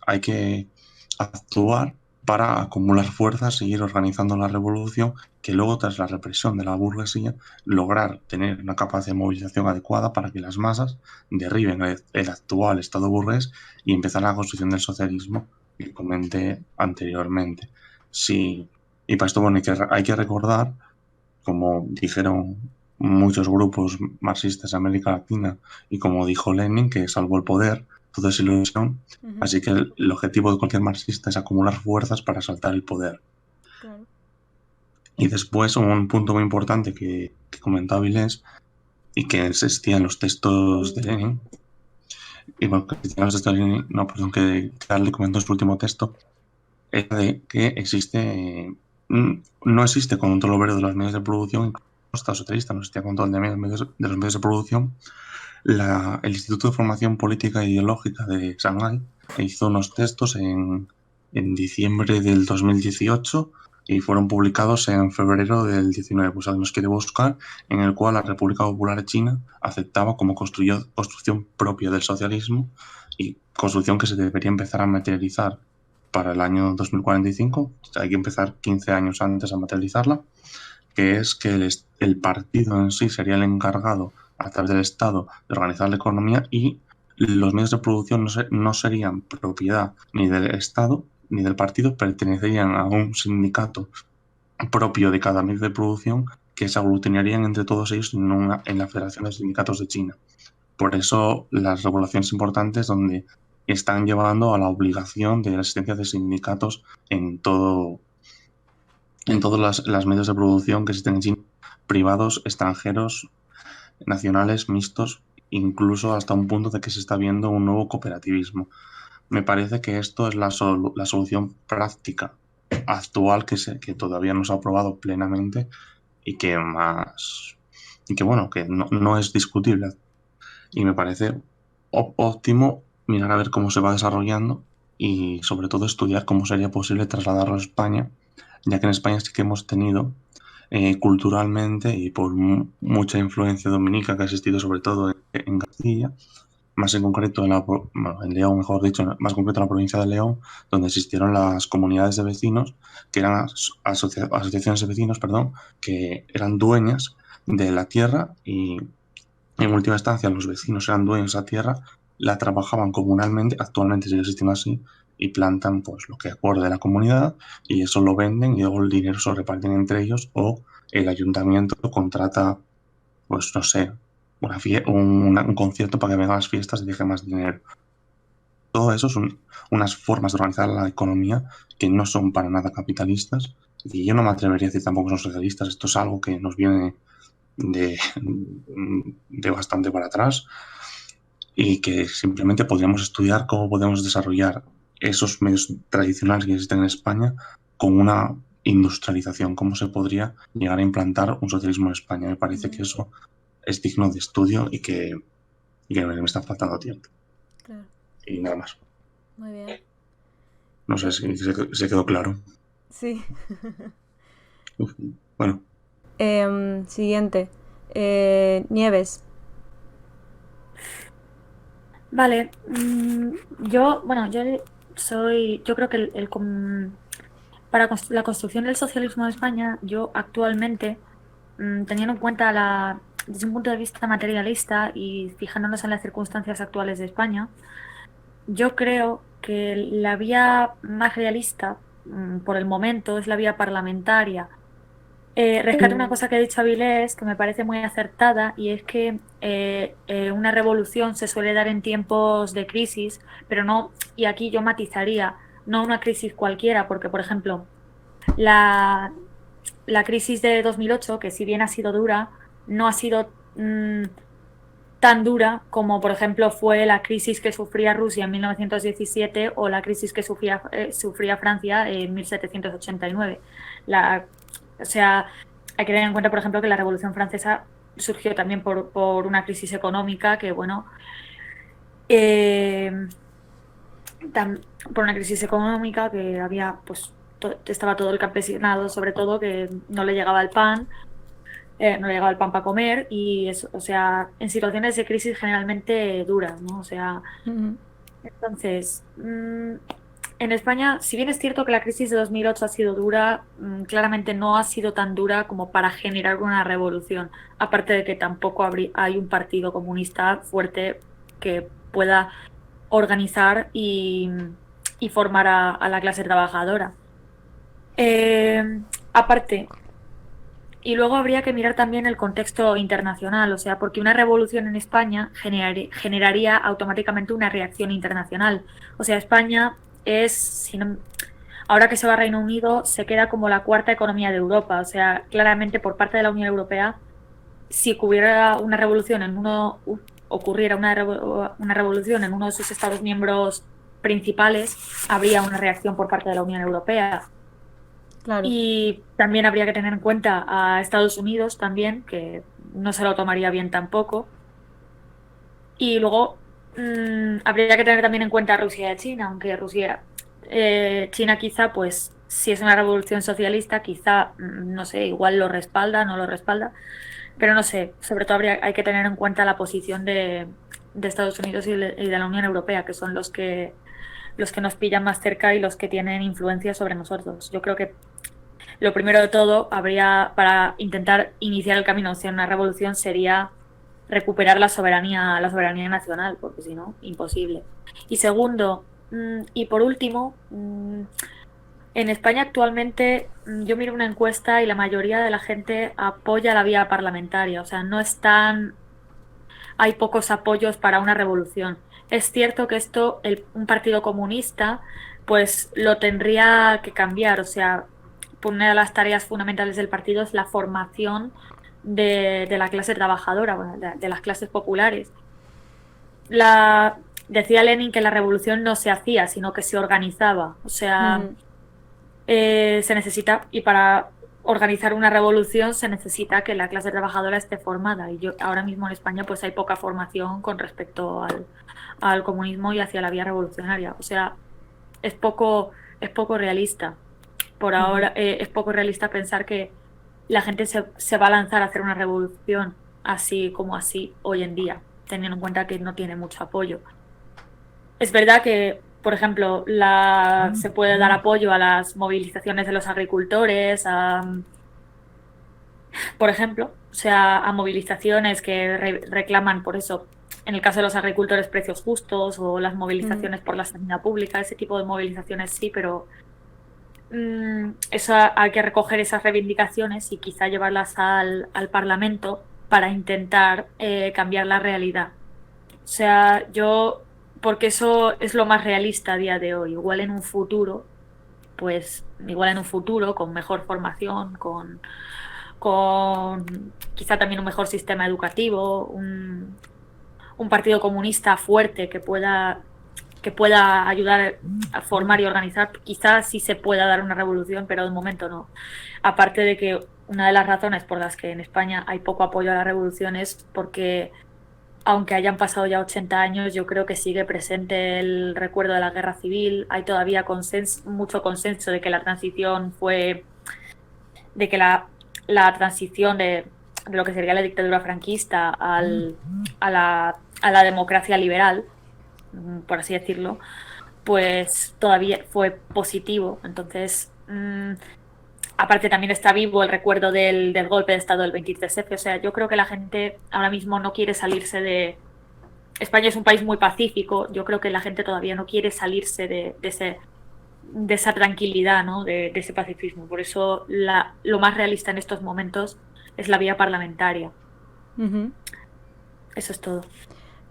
hay que actuar para acumular fuerzas, seguir organizando la revolución, que luego, tras la represión de la burguesía, lograr tener una capacidad de movilización adecuada para que las masas derriben el actual estado burgués y empezar la construcción del socialismo que comenté anteriormente. Sí, y para esto, bueno, hay que recordar, como dijeron muchos grupos marxistas de América Latina y como dijo Lenin, que salvo el poder, todo es ilusión. Así que el objetivo de cualquier marxista es acumular fuerzas para asaltar el poder. Claro. Y después un punto muy importante que comentaba Vilés y que existía en los textos de Lenin, y bueno, que existía en los textos de Lenin, no, perdón, que Charlie comentó en su último texto, es de que no existe control obrero de los medios de producción, incluso en los estados socialistas no existía control de los medios de producción. El Instituto de Formación Política e Ideológica de Shanghái hizo unos textos en diciembre del 2018 y fueron publicados en febrero del 19, pues alguien nos quiere buscar, en el cual la República Popular China aceptaba como construcción propia del socialismo y construcción que se debería empezar a materializar para el año 2045, hay que empezar 15 años antes a materializarla, que es que el partido en sí sería el encargado a través del Estado de organizar la economía y los medios de producción no serían propiedad ni del Estado ni del partido, pertenecerían a un sindicato propio de cada medio de producción que se aglutinarían entre todos ellos en la Federación de Sindicatos de China. Por eso las regulaciones importantes donde están llevando a la obligación de la existencia de sindicatos en todos los medios de producción que existen en China, privados, extranjeros, nacionales, mixtos, incluso hasta un punto de que se está viendo un nuevo cooperativismo. Me parece que esto es la solución práctica actual que todavía no se ha aprobado plenamente y que bueno, que no es discutible. Y me parece óptimo mirar a ver cómo se va desarrollando y sobre todo estudiar cómo sería posible trasladarlo a España, ya que en España sí que hemos tenido culturalmente y por mucha influencia dominica que ha existido sobre todo en Castilla, más en concreto en León, mejor dicho, más concreto en la provincia de León, donde existieron las comunidades de vecinos, que eran asociaciones de vecinos, perdón, que eran dueñas de la tierra y en última instancia los vecinos eran dueños de esa tierra, la trabajaban comunalmente, actualmente sigue existiendo así, y plantan pues lo que acorde la comunidad y eso lo venden y luego el dinero se lo reparten entre ellos o el ayuntamiento contrata, pues no sé, un concierto para que vengan las fiestas y deje más dinero. Todo eso son unas formas de organizar la economía que no son para nada capitalistas y yo no me atrevería a decir tampoco que son socialistas, esto es algo que nos viene de bastante para atrás y que simplemente podríamos estudiar cómo podemos desarrollar esos medios tradicionales que existen en España con una industrialización, cómo se podría llegar a implantar un socialismo en España. Me parece que eso es digno de estudio y que me está faltando tiempo. Claro. Y nada más. Muy bien. No sé si se quedó claro. Sí. Bueno. Siguiente. Nieves. Vale. Yo creo que para la construcción del socialismo de España, yo actualmente, teniendo en cuenta desde un punto de vista materialista y fijándonos en las circunstancias actuales de España, yo creo que la vía más realista, por el momento, es la vía parlamentaria. Rescato una cosa que ha dicho Avilés que me parece muy acertada y es que una revolución se suele dar en tiempos de crisis, pero no, y aquí yo matizaría, no una crisis cualquiera, porque por ejemplo, la crisis de 2008, que si bien ha sido dura, no ha sido tan dura como por ejemplo fue la crisis que sufría Rusia en 1917 o la crisis que sufría Francia en 1789. O sea, hay que tener en cuenta, por ejemplo, que la Revolución Francesa surgió también por una crisis económica que, bueno, por una crisis económica que había, pues, estaba todo el campesinado, sobre todo, que no le llegaba el pan, para comer y, o sea, en situaciones de crisis generalmente duras, ¿no? O sea, entonces... En España, si bien es cierto que la crisis de 2008 ha sido dura, claramente no ha sido tan dura como para generar una revolución. Aparte de que tampoco hay un partido comunista fuerte que pueda organizar y formar a la clase trabajadora. Aparte, y luego habría que mirar también el contexto internacional, o sea, porque una revolución en España generaría automáticamente una reacción internacional. O sea, España ahora que se va a Reino Unido, se queda como la cuarta economía de Europa. O sea, claramente por parte de la Unión Europea, si ocurriera una revolución en una revolución en uno de sus Estados miembros principales, habría una reacción por parte de la Unión Europea. Claro. Y también habría que tener en cuenta a Estados Unidos también, que no se lo tomaría bien tampoco. Y luego habría que tener también en cuenta a Rusia y a China, aunque China quizá, pues, si es una revolución socialista, quizá, no sé, igual lo respalda, no lo respalda, pero no sé, sobre todo hay que tener en cuenta la posición de Estados Unidos y de la Unión Europea, que son los que nos pillan más cerca y los que tienen influencia sobre nosotros. Yo creo que lo primero de todo, para intentar iniciar el camino hacia una revolución, sería recuperar la soberanía nacional, porque si no, imposible. Y segundo, y por último, en España actualmente yo miro una encuesta y la mayoría de la gente apoya la vía parlamentaria, o sea, hay pocos apoyos para una revolución. Es cierto que un partido comunista, pues lo tendría que cambiar, o sea, una de las tareas fundamentales del partido es la formación de la clase trabajadora, bueno, de las clases populares. Decía Lenin que la revolución no se hacía, sino que se organizaba. O sea, se necesita, y para organizar una revolución se necesita que la clase trabajadora esté formada. Y ahora mismo en España pues hay poca formación con respecto al comunismo y hacia la vía revolucionaria. O sea, es poco realista. Por ahora es poco realista pensar que la gente se va a lanzar a hacer una revolución así como así hoy en día, teniendo en cuenta que no tiene mucho apoyo. Es verdad que, por ejemplo, se puede dar apoyo a las movilizaciones de los agricultores, por ejemplo, o sea, a movilizaciones que reclaman por eso, en el caso de los agricultores, precios justos, o las movilizaciones por la sanidad pública, ese tipo de movilizaciones sí, pero eso hay que recoger esas reivindicaciones y quizá llevarlas al Parlamento para intentar cambiar la realidad. O sea, porque eso es lo más realista a día de hoy. Igual en un futuro, con mejor formación, con quizá también un mejor sistema educativo, un partido comunista fuerte que pueda ayudar a formar y organizar, quizás sí se pueda dar una revolución, pero de momento no. Aparte de que una de las razones por las que en España hay poco apoyo a la revolución es porque, aunque hayan pasado ya 80 años, yo creo que sigue presente el recuerdo de la guerra civil. Hay todavía mucho consenso de que la transición de lo que sería la dictadura franquista a la democracia liberal, por así decirlo, pues todavía fue positivo. Entonces, aparte también está vivo el recuerdo del golpe de Estado del 23F. O sea, yo creo que la gente ahora mismo no quiere salirse de... España es un país muy pacífico. Yo creo que la gente todavía no quiere salirse de esa tranquilidad, ¿no? De ese pacifismo. Por eso lo más realista en estos momentos es la vía parlamentaria. Eso es todo.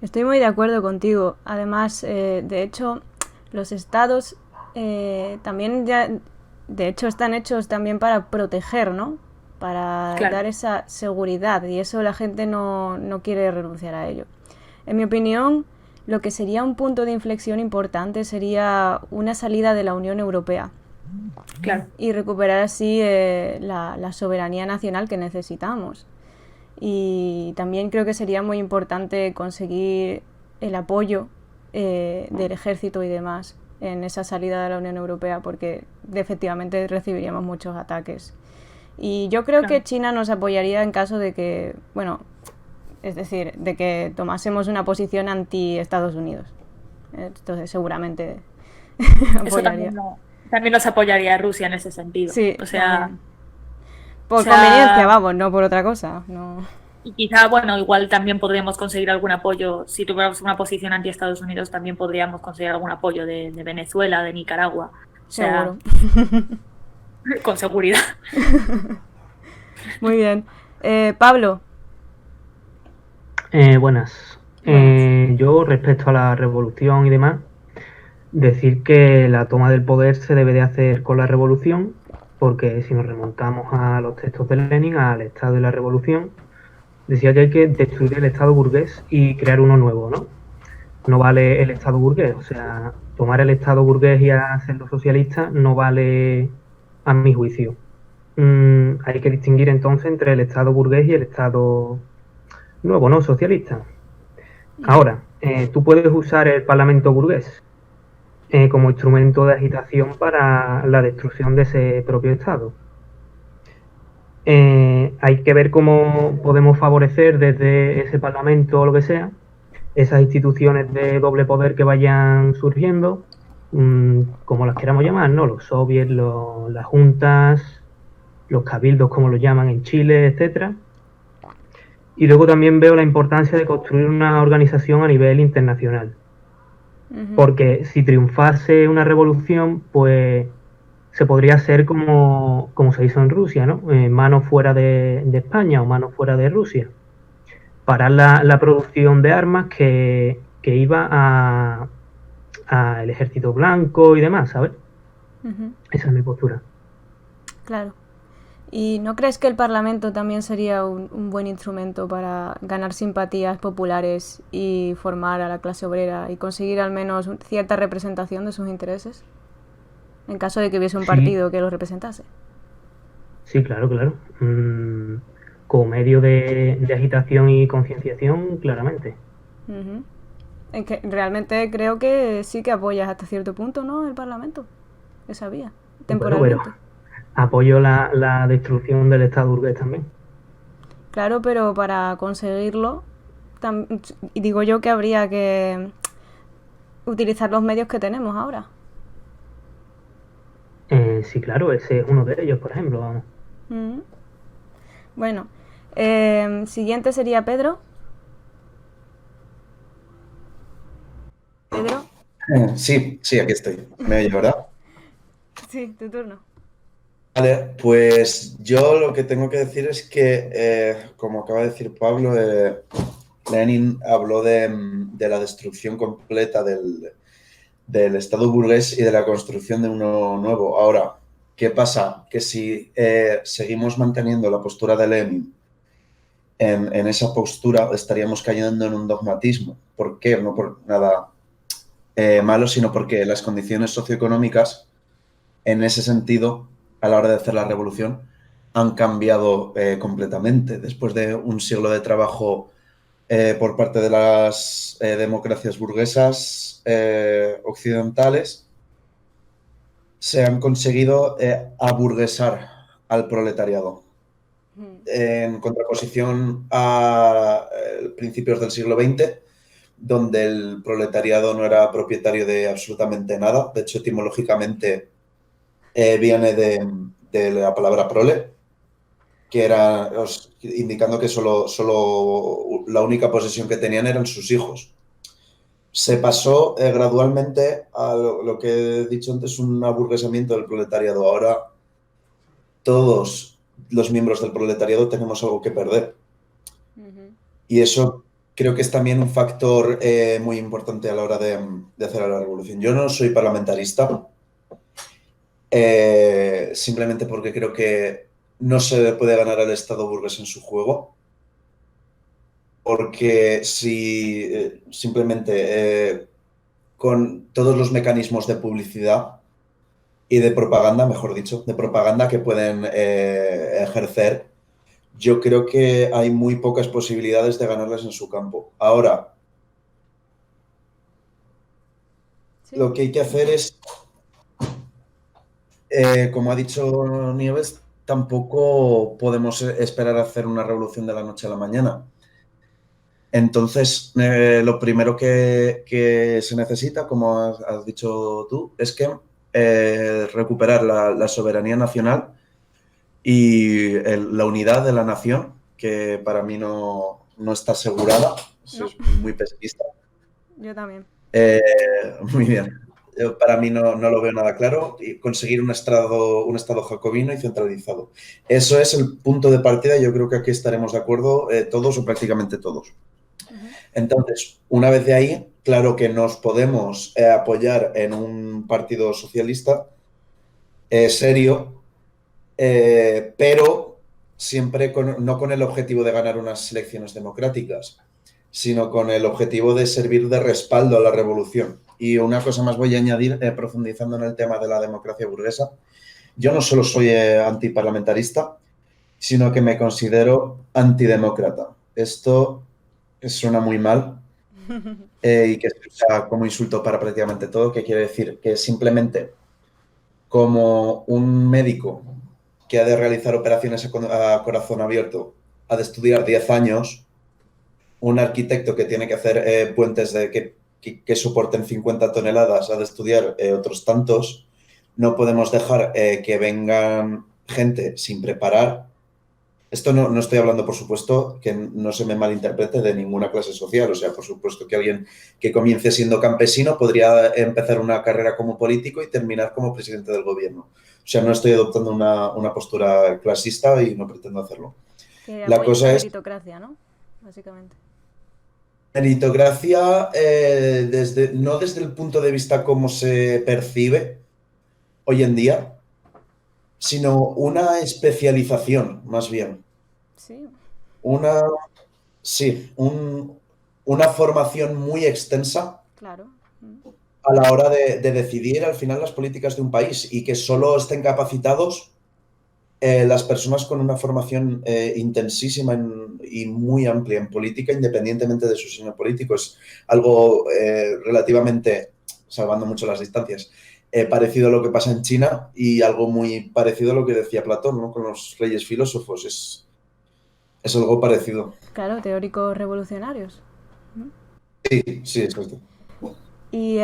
Estoy muy de acuerdo contigo. Además, de hecho, los estados también ya, de hecho, están hechos también para proteger, ¿no? Para dar esa seguridad, y eso la gente no quiere renunciar a ello. En mi opinión, lo que sería un punto de inflexión importante sería una salida de la Unión Europea. Claro. Y recuperar así la soberanía nacional que necesitamos. Y también creo que sería muy importante conseguir el apoyo del ejército y demás en esa salida de la Unión Europea, porque efectivamente recibiríamos muchos ataques. Y yo creo que China nos apoyaría en caso de que, bueno, es decir, de que tomásemos una posición anti-Estados Unidos. Entonces seguramente apoyaría. Eso también nos apoyaría Rusia en ese sentido. Sí, o sea, por conveniencia, vamos, no por otra cosa. No. Y quizá, bueno, igual también podríamos conseguir algún apoyo. Si tuviéramos una posición anti-Estados Unidos, también podríamos conseguir algún apoyo de Venezuela, de Nicaragua. O sea, seguro. Con seguridad. Muy bien. Pablo. Buenas. Yo, respecto a la revolución y demás, decir que la toma del poder se debe de hacer con la revolución, porque si nos remontamos a los textos de Lenin, al Estado y la revolución, decía que hay que destruir el Estado burgués y crear uno nuevo, ¿no? No vale el Estado burgués, o sea, tomar el Estado burgués y hacerlo socialista no vale, a mi juicio. Hay que distinguir entonces entre el Estado burgués y el Estado nuevo, ¿no? Socialista. Ahora, tú puedes usar el Parlamento burgués como instrumento de agitación para la destrucción de ese propio Estado. Hay que ver cómo podemos favorecer desde ese Parlamento o lo que sea esas instituciones de doble poder que vayan surgiendo, como las queramos llamar, ¿no? Los soviets, las juntas, los cabildos, como lo llaman en Chile, etcétera. Y luego también veo la importancia de construir una organización a nivel internacional. Porque si triunfase una revolución, pues se podría hacer como se hizo en Rusia, ¿no? Mano fuera de España o mano fuera de Rusia. Parar la producción de armas que iba al ejército blanco y demás, ¿sabes? Esa es mi postura. Claro. ¿Y no crees que el Parlamento también sería un buen instrumento para ganar simpatías populares y formar a la clase obrera y conseguir al menos cierta representación de sus intereses? En caso de que hubiese un partido que los representase. Sí, claro. Como medio de agitación y concienciación, claramente. En que realmente creo que sí que apoyas hasta cierto punto, ¿no? El Parlamento, esa vía, temporalmente. Bueno, apoyo la destrucción del Estado burgués también. Claro, pero para conseguirlo, digo yo que habría que utilizar los medios que tenemos ahora. Sí, claro, ese es uno de ellos, por ejemplo, vamos. Bueno, siguiente sería Pedro. ¿Pedro? Sí, aquí estoy. ¿Me oye, verdad? Sí, tu turno. Vale, pues yo lo que tengo que decir es que, como acaba de decir Pablo, Lenin habló de la destrucción completa del Estado burgués y de la construcción de uno nuevo. Ahora, ¿qué pasa? Que si seguimos manteniendo la postura de Lenin en esa postura, estaríamos cayendo en un dogmatismo. ¿Por qué? No por nada malo, sino porque las condiciones socioeconómicas, en ese sentido, a la hora de hacer la revolución, han cambiado completamente. Después de un siglo de trabajo por parte de las democracias burguesas occidentales, se han conseguido aburguesar al proletariado. En contraposición a principios del siglo XX, donde el proletariado no era propietario de absolutamente nada. De hecho, etimológicamente viene de la palabra prole, que era indicando que solo la única posesión que tenían eran sus hijos. Se pasó gradualmente a lo que he dicho antes, un aburguesamiento del proletariado. Ahora todos los miembros del proletariado tenemos algo que perder. Y eso creo que es también un factor muy importante a la hora de hacer la revolución. Yo no soy parlamentarista, simplemente porque creo que no se puede ganar al Estado burgués en su juego. Porque si simplemente con todos los mecanismos de publicidad y de propaganda, mejor dicho, de propaganda que pueden ejercer, yo creo que hay muy pocas posibilidades de ganarlas en su campo. Ahora, lo que hay que hacer es, como ha dicho Nieves, tampoco podemos esperar a hacer una revolución de la noche a la mañana. Entonces, lo primero que se necesita, como has dicho tú, es que recuperar la soberanía nacional y la unidad de la nación, que para mí no está asegurada. Eso es muy pesimista. Yo también. Muy bien. Yo, para mí no lo veo nada claro. Y conseguir un estado jacobino y centralizado. Eso es el punto de partida. Yo creo que aquí estaremos de acuerdo todos o prácticamente todos. Entonces, una vez de ahí, claro que nos podemos apoyar en un partido socialista serio, pero siempre no con el objetivo de ganar unas elecciones democráticas, sino con el objetivo de servir de respaldo a la revolución. Y una cosa más voy a añadir, profundizando en el tema de la democracia burguesa. Yo no solo soy antiparlamentarista, sino que me considero antidemócrata. Esto suena muy mal y que se usa como insulto para prácticamente todo, que quiere decir que simplemente como un médico que ha de realizar operaciones a corazón abierto, ha de estudiar 10 años, un arquitecto que tiene que hacer puentes que soporten 50 toneladas, ha de estudiar otros tantos. No podemos dejar que vengan gente sin preparar. Esto no estoy hablando, por supuesto, que no se me malinterprete de ninguna clase social. O sea, por supuesto que alguien que comience siendo campesino podría empezar una carrera como político y terminar como presidente del gobierno. O sea, no estoy adoptando una postura clasista y no pretendo hacerlo. La cosa es meritocracia, ¿no? Básicamente. Meritocracia, no desde el punto de vista cómo se percibe hoy en día, sino una especialización, más bien. Sí. Una formación muy extensa. Claro. A la hora de decidir al final las políticas de un país y que solo estén capacitados las personas con una formación intensísima y muy amplia en política, independientemente de su signo político. Es algo relativamente, salvando mucho las distancias, parecido a lo que pasa en China y algo muy parecido a lo que decía Platón, ¿no? Con los reyes filósofos. Es algo parecido. Claro, teóricos revolucionarios. Sí, sí, exacto. Y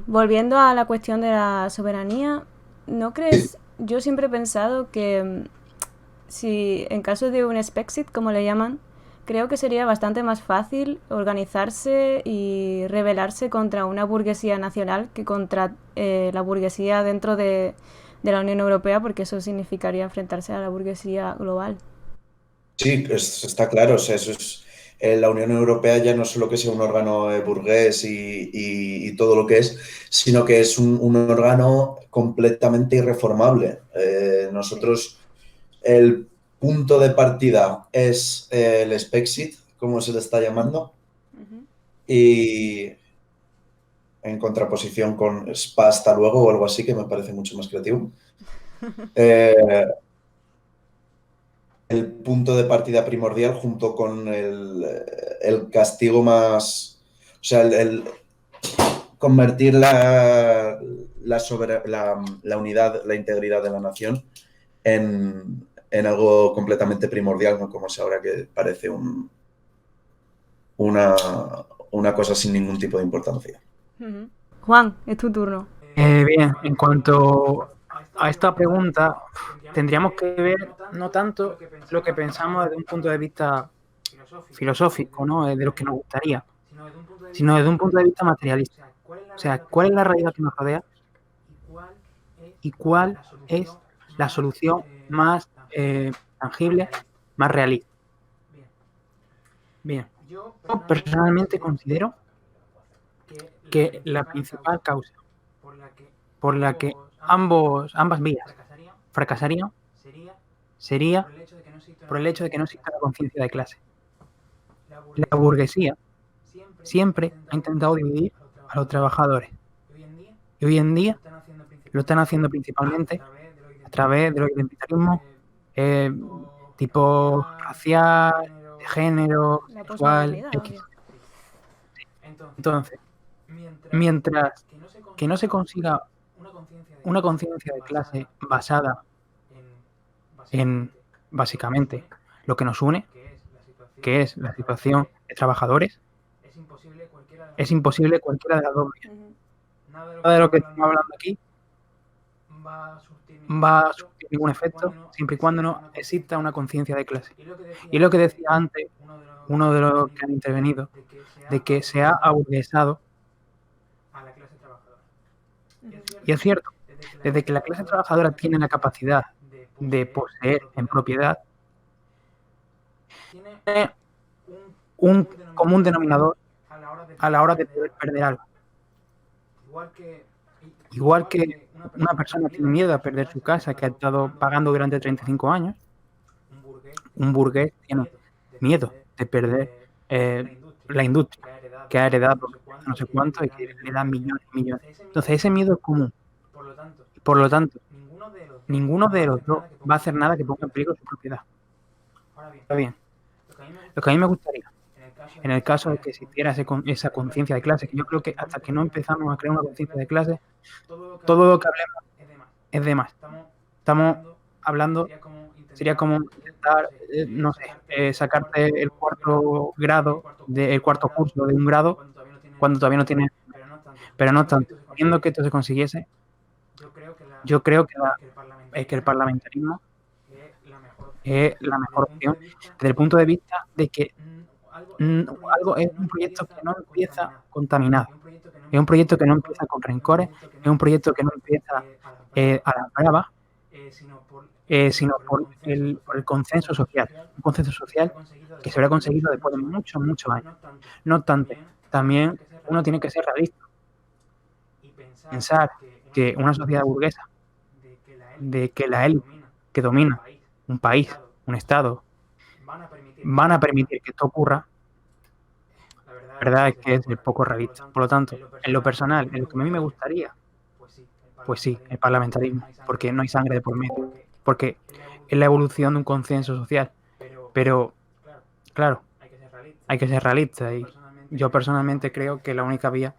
volviendo a la cuestión de la soberanía, ¿no crees? Yo siempre he pensado que si en caso de un Spexit, como le llaman, creo que sería bastante más fácil organizarse y rebelarse contra una burguesía nacional que contra la burguesía dentro de la Unión Europea, porque eso significaría enfrentarse a la burguesía global. Sí, está claro. O sea, eso es, la Unión Europea ya no solo que sea un órgano burgués y todo lo que es, sino que es un órgano completamente irreformable. Nosotros, el punto de partida es el Spexit, como se le está llamando, y en contraposición con Spa hasta luego o algo así, que me parece mucho más creativo. El punto de partida primordial junto con el castigo más, o sea, el convertir la unidad, la integridad de la nación en algo completamente primordial, no como es ahora, que parece una cosa sin ningún tipo de importancia. Juan, es tu turno. Bien, en cuanto a esta pregunta, tendríamos que ver no tanto lo que pensamos desde un punto de vista filosófico, ¿no? De lo que nos gustaría, sino desde un punto de vista materialista. O sea, ¿cuál es la realidad que nos rodea y cuál es la solución más tangible, más realista? Bien, yo personalmente considero que la principal causa por la que ambas vías fracasarían sería por el hecho de que no exista la conciencia de clase. La burguesía siempre ha intentado dividir a los trabajadores y hoy en día lo están haciendo principalmente a través de los identitarismos tipo racial, de género, sexual, X. Entonces, mientras que no se consiga una conciencia de clase basada en, básicamente, lo que nos une, que es la situación de trabajadores, es imposible cualquiera de las dos vías. Nada de lo que estamos hablando aquí va a surtir ningún efecto siempre y cuando no exista una conciencia de clase. Y lo que decía antes uno de los que han intervenido, de que se ha aburguesado. Y es cierto, desde que la clase trabajadora tiene la capacidad de poseer en propiedad, tiene un común denominador a la hora de poder perder algo. Igual que una persona tiene miedo a perder su casa que ha estado pagando durante 35 años, un burgués tiene miedo de perder la industria que ha heredado no sé cuánto y que le dan millones y millones. Entonces ese miedo es común. Por lo tanto, ninguno de los dos va a hacer nada que ponga en peligro su propiedad. Está bien. Lo que a mí me gustaría, en el caso de que existiera esa conciencia de clase, que yo creo que hasta que no empezamos a crear una conciencia de clase, todo lo que hablemos es de más. Estamos hablando, sería como intentar, no sé, sacarte el cuarto grado, el cuarto curso de un grado, cuando todavía no tienes. Pero no obstante, viendo que esto se consiguiese, yo creo que el parlamentarismo es la mejor opción desde el punto de vista de que algo es un proyecto que no empieza contaminado, es un proyecto que no empieza con rencores, es un proyecto que no empieza a la brava, sino por el consenso social, un consenso social que se habrá conseguido después de muchos, muchos años. No obstante, también uno tiene que ser realista, pensar que una sociedad burguesa, de que la élite que domina un país, un estado, van a permitir que esto ocurra, la verdad es que es de poco realista. Por lo tanto, en lo personal, en lo que a mí me gustaría, pues sí, el parlamentarismo, porque no hay sangre de por medio, porque es la evolución de un consenso social. Pero, claro, hay que ser realista y yo personalmente creo que la única vía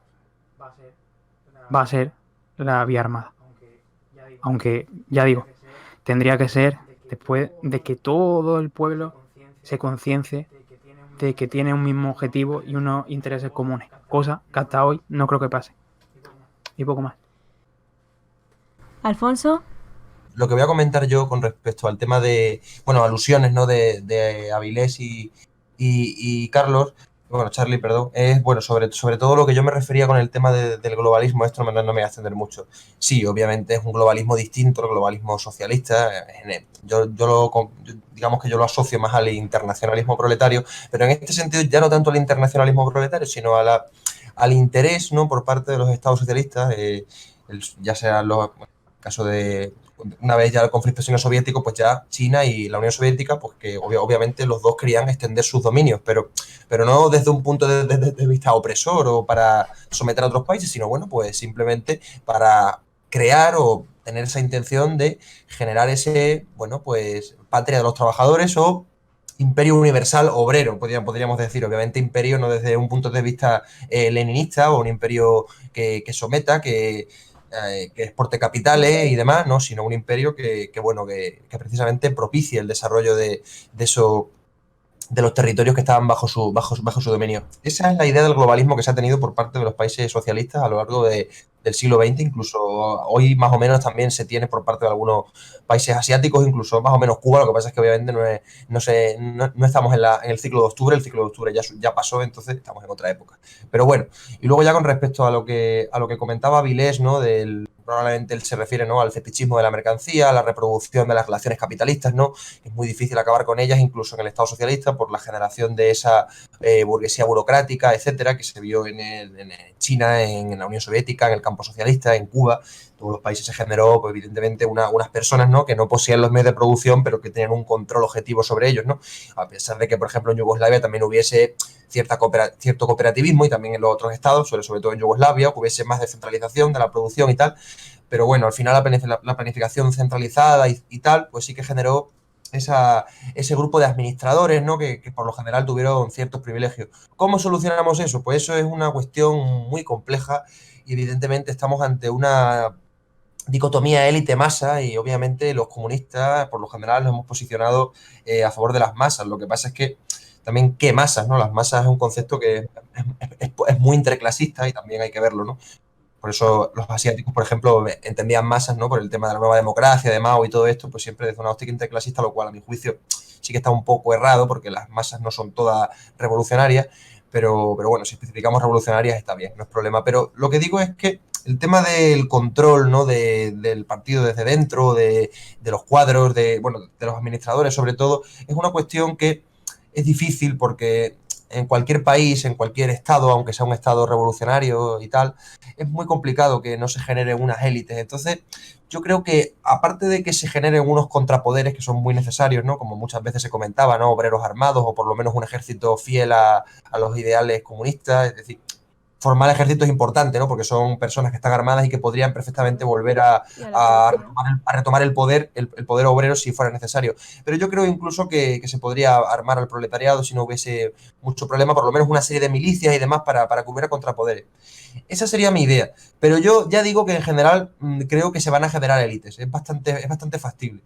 va a ser la vía armada. Aunque, ya digo, tendría que ser después de que todo el pueblo se conciencie de que tiene un mismo objetivo y unos intereses comunes, cosa que hasta hoy no creo que pase. Y poco más. Alfonso. Lo que voy a comentar yo con respecto al tema de, bueno, alusiones, ¿no? de Avilés y Carlos, bueno, Charlie, perdón, es, bueno, sobre todo lo que yo me refería con el tema del globalismo, esto no me voy a extender mucho. Sí, obviamente es un globalismo distinto, el globalismo socialista, digamos que yo lo asocio más al internacionalismo proletario, pero en este sentido ya no tanto al internacionalismo proletario, sino al interés, ¿no? Por parte de los estados socialistas, ya sea los caso de, una vez ya el conflicto sino-soviético, pues ya China y la Unión Soviética, pues que obviamente los dos querían extender sus dominios, pero no desde un punto de vista opresor o para someter a otros países, sino bueno, pues simplemente para crear o tener esa intención de generar ese, bueno, pues patria de los trabajadores o imperio universal obrero, podríamos decir. Obviamente imperio no desde un punto de vista leninista o un imperio que someta, que exporte capitales y demás, ¿no? Sino un imperio que precisamente propicie el desarrollo de eso, de los territorios que estaban bajo su dominio. Esa es la idea del globalismo que se ha tenido por parte de los países socialistas a lo largo del siglo XX, incluso hoy más o menos también se tiene por parte de algunos países asiáticos, incluso más o menos Cuba. Lo que pasa es que obviamente no estamos en el ciclo de octubre, el ciclo de octubre ya pasó, entonces estamos en otra época. Pero bueno, y luego ya con respecto a lo que comentaba Avilés, ¿no? Probablemente él se refiere, ¿no? Al fetichismo de la mercancía, a la reproducción de las relaciones capitalistas, ¿no? Es muy difícil acabar con ellas, incluso en el Estado socialista, por la generación de esa burguesía burocrática, etcétera, que se vio en China, en la Unión Soviética, en el campo socialista, en Cuba. Todos los países se generó, pues, evidentemente, unas personas, ¿no? Que no poseían los medios de producción, pero que tenían un control objetivo sobre ellos, ¿no? A pesar de que, por ejemplo, en Yugoslavia también hubiese cierto cooperativismo, y también en los otros estados, sobre todo en Yugoslavia, hubiese más descentralización de la producción y tal. Pero bueno, al final la planificación centralizada y tal, pues sí que generó ese grupo de administradores, ¿no? Que por lo general tuvieron ciertos privilegios. ¿Cómo solucionamos eso? Pues eso es una cuestión muy compleja y evidentemente estamos ante una dicotomía élite-masa y obviamente los comunistas por lo general nos hemos posicionado a favor de las masas. Lo que pasa es que también qué masas, ¿no? Las masas es un concepto que es muy interclasista y también hay que verlo, ¿no? Por eso los asiáticos, por ejemplo, entendían masas, ¿no? Por el tema de la nueva democracia, de Mao y todo esto, pues siempre desde una óptica interclasista, lo cual a mi juicio sí que está un poco errado porque las masas no son todas revolucionarias, pero bueno, si especificamos revolucionarias está bien, no es problema. Pero lo que digo es que el tema del control, ¿no? Del partido desde dentro, de los cuadros, de los administradores sobre todo, es una cuestión que es difícil porque en cualquier país, en cualquier estado, aunque sea un estado revolucionario y tal, es muy complicado que no se generen unas élites. Entonces, yo creo que, aparte de que se generen unos contrapoderes que son muy necesarios, ¿no? Como muchas veces se comentaba, ¿no? Obreros armados o por lo menos un ejército fiel a los ideales comunistas, es decir, formar ejércitos es importante, ¿no? Porque son personas que están armadas y que podrían perfectamente volver a retomar el poder obrero si fuera necesario. Pero yo creo incluso que se podría armar al proletariado si no hubiese mucho problema, por lo menos una serie de milicias y demás para que hubiera contrapoderes. Esa sería mi idea. Pero yo ya digo que en general creo que se van a generar élites. Es bastante factible.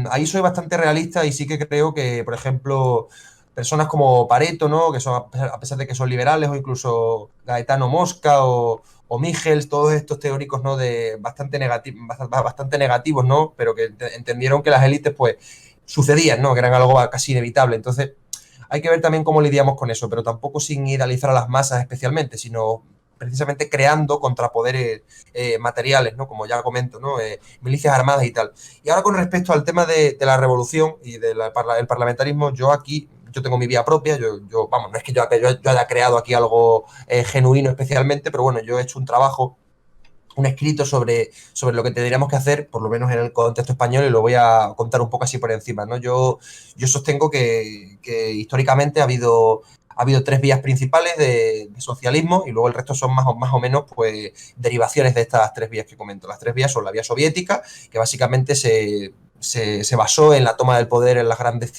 Ahí soy bastante realista y sí que creo que, por ejemplo, personas como Pareto, ¿no? Que son, a pesar de que son liberales, o incluso Gaetano Mosca o Michels, todos estos teóricos, ¿no? Bastante negativos, ¿no? Pero que entendieron que las élites, pues, sucedían, ¿no? Que eran algo casi inevitable. Entonces, hay que ver también cómo lidiamos con eso, pero tampoco sin idealizar a las masas especialmente, sino precisamente creando contrapoderes materiales, ¿no? Como ya comento, ¿no? Milicias armadas y tal. Y ahora con respecto al tema de la revolución y del parlamentarismo, yo tengo mi vía propia, no es que yo haya creado aquí algo genuino especialmente, pero bueno, yo he hecho un escrito sobre lo que tendríamos que hacer, por lo menos en el contexto español, y lo voy a contar un poco así por encima, ¿no? Yo sostengo que históricamente ha habido 3 vías principales de socialismo y luego el resto son más o menos pues derivaciones de estas 3 vías que comento. Las 3 vías son la vía soviética, que básicamente se se basó en la toma del poder en las grandes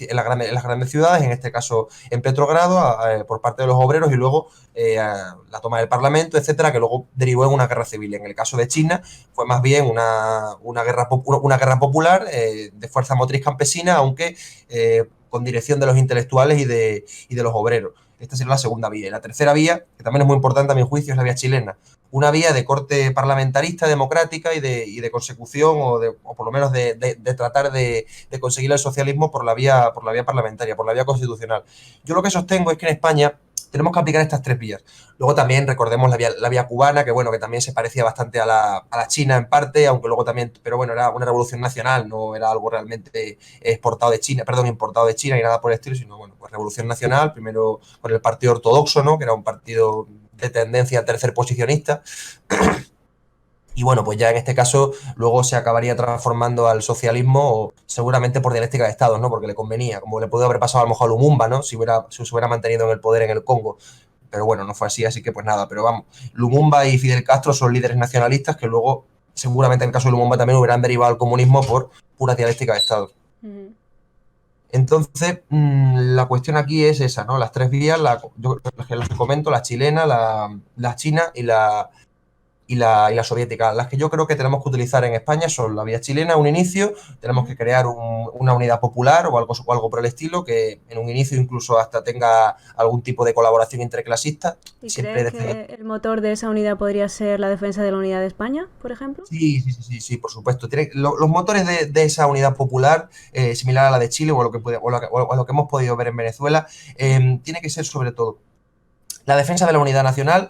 ciudades, en este caso en Petrogrado, por parte de los obreros, y luego la toma del Parlamento, etcétera, que luego derivó en una guerra civil. En el caso de China fue más bien una guerra popular de fuerza motriz campesina, aunque con dirección de los intelectuales y de los obreros. Esta sería la segunda vía. Y la tercera vía, que también es muy importante a mi juicio, es la vía chilena. Una vía de corte parlamentarista, democrática y de consecución, o por lo menos de tratar de conseguir el socialismo por la vía parlamentaria, por la vía constitucional. Yo lo que sostengo es que en España tenemos que aplicar estas tres vías. Luego también recordemos la vía cubana, que bueno, que también se parecía bastante a la China en parte, aunque luego también, pero bueno, era una revolución nacional, no era algo realmente importado de China y nada por el estilo, sino bueno, pues revolución nacional, primero con el partido ortodoxo, ¿no? Que era un partido de tendencia tercer posicionista. Y bueno, pues ya en este caso luego se acabaría transformando al socialismo seguramente por dialéctica de estados, ¿no? Porque le convenía, como le pudo haber pasado a lo mejor a Lumumba, ¿no? Si se hubiera mantenido en el poder en el Congo. Pero bueno, no fue así que pues nada. Pero vamos, Lumumba y Fidel Castro son líderes nacionalistas que luego, seguramente en el caso de Lumumba también hubieran derivado al comunismo por pura dialéctica de estados. Entonces, la cuestión aquí es esa, ¿no? Las tres vías, yo las que comento, la chilena, la china y la soviética. Las que yo creo que tenemos que utilizar en España son la vía chilena, un inicio, tenemos que crear una unidad popular o algo por el estilo, que en un inicio incluso hasta tenga algún tipo de colaboración interclasista. ¿Y crees que el motor de esa unidad podría ser la defensa de la unidad de España, por ejemplo? Sí, por supuesto. Los motores de esa unidad popular, similar a la de Chile o a lo que hemos podido ver en Venezuela, tiene que ser sobre todo la defensa de la unidad nacional,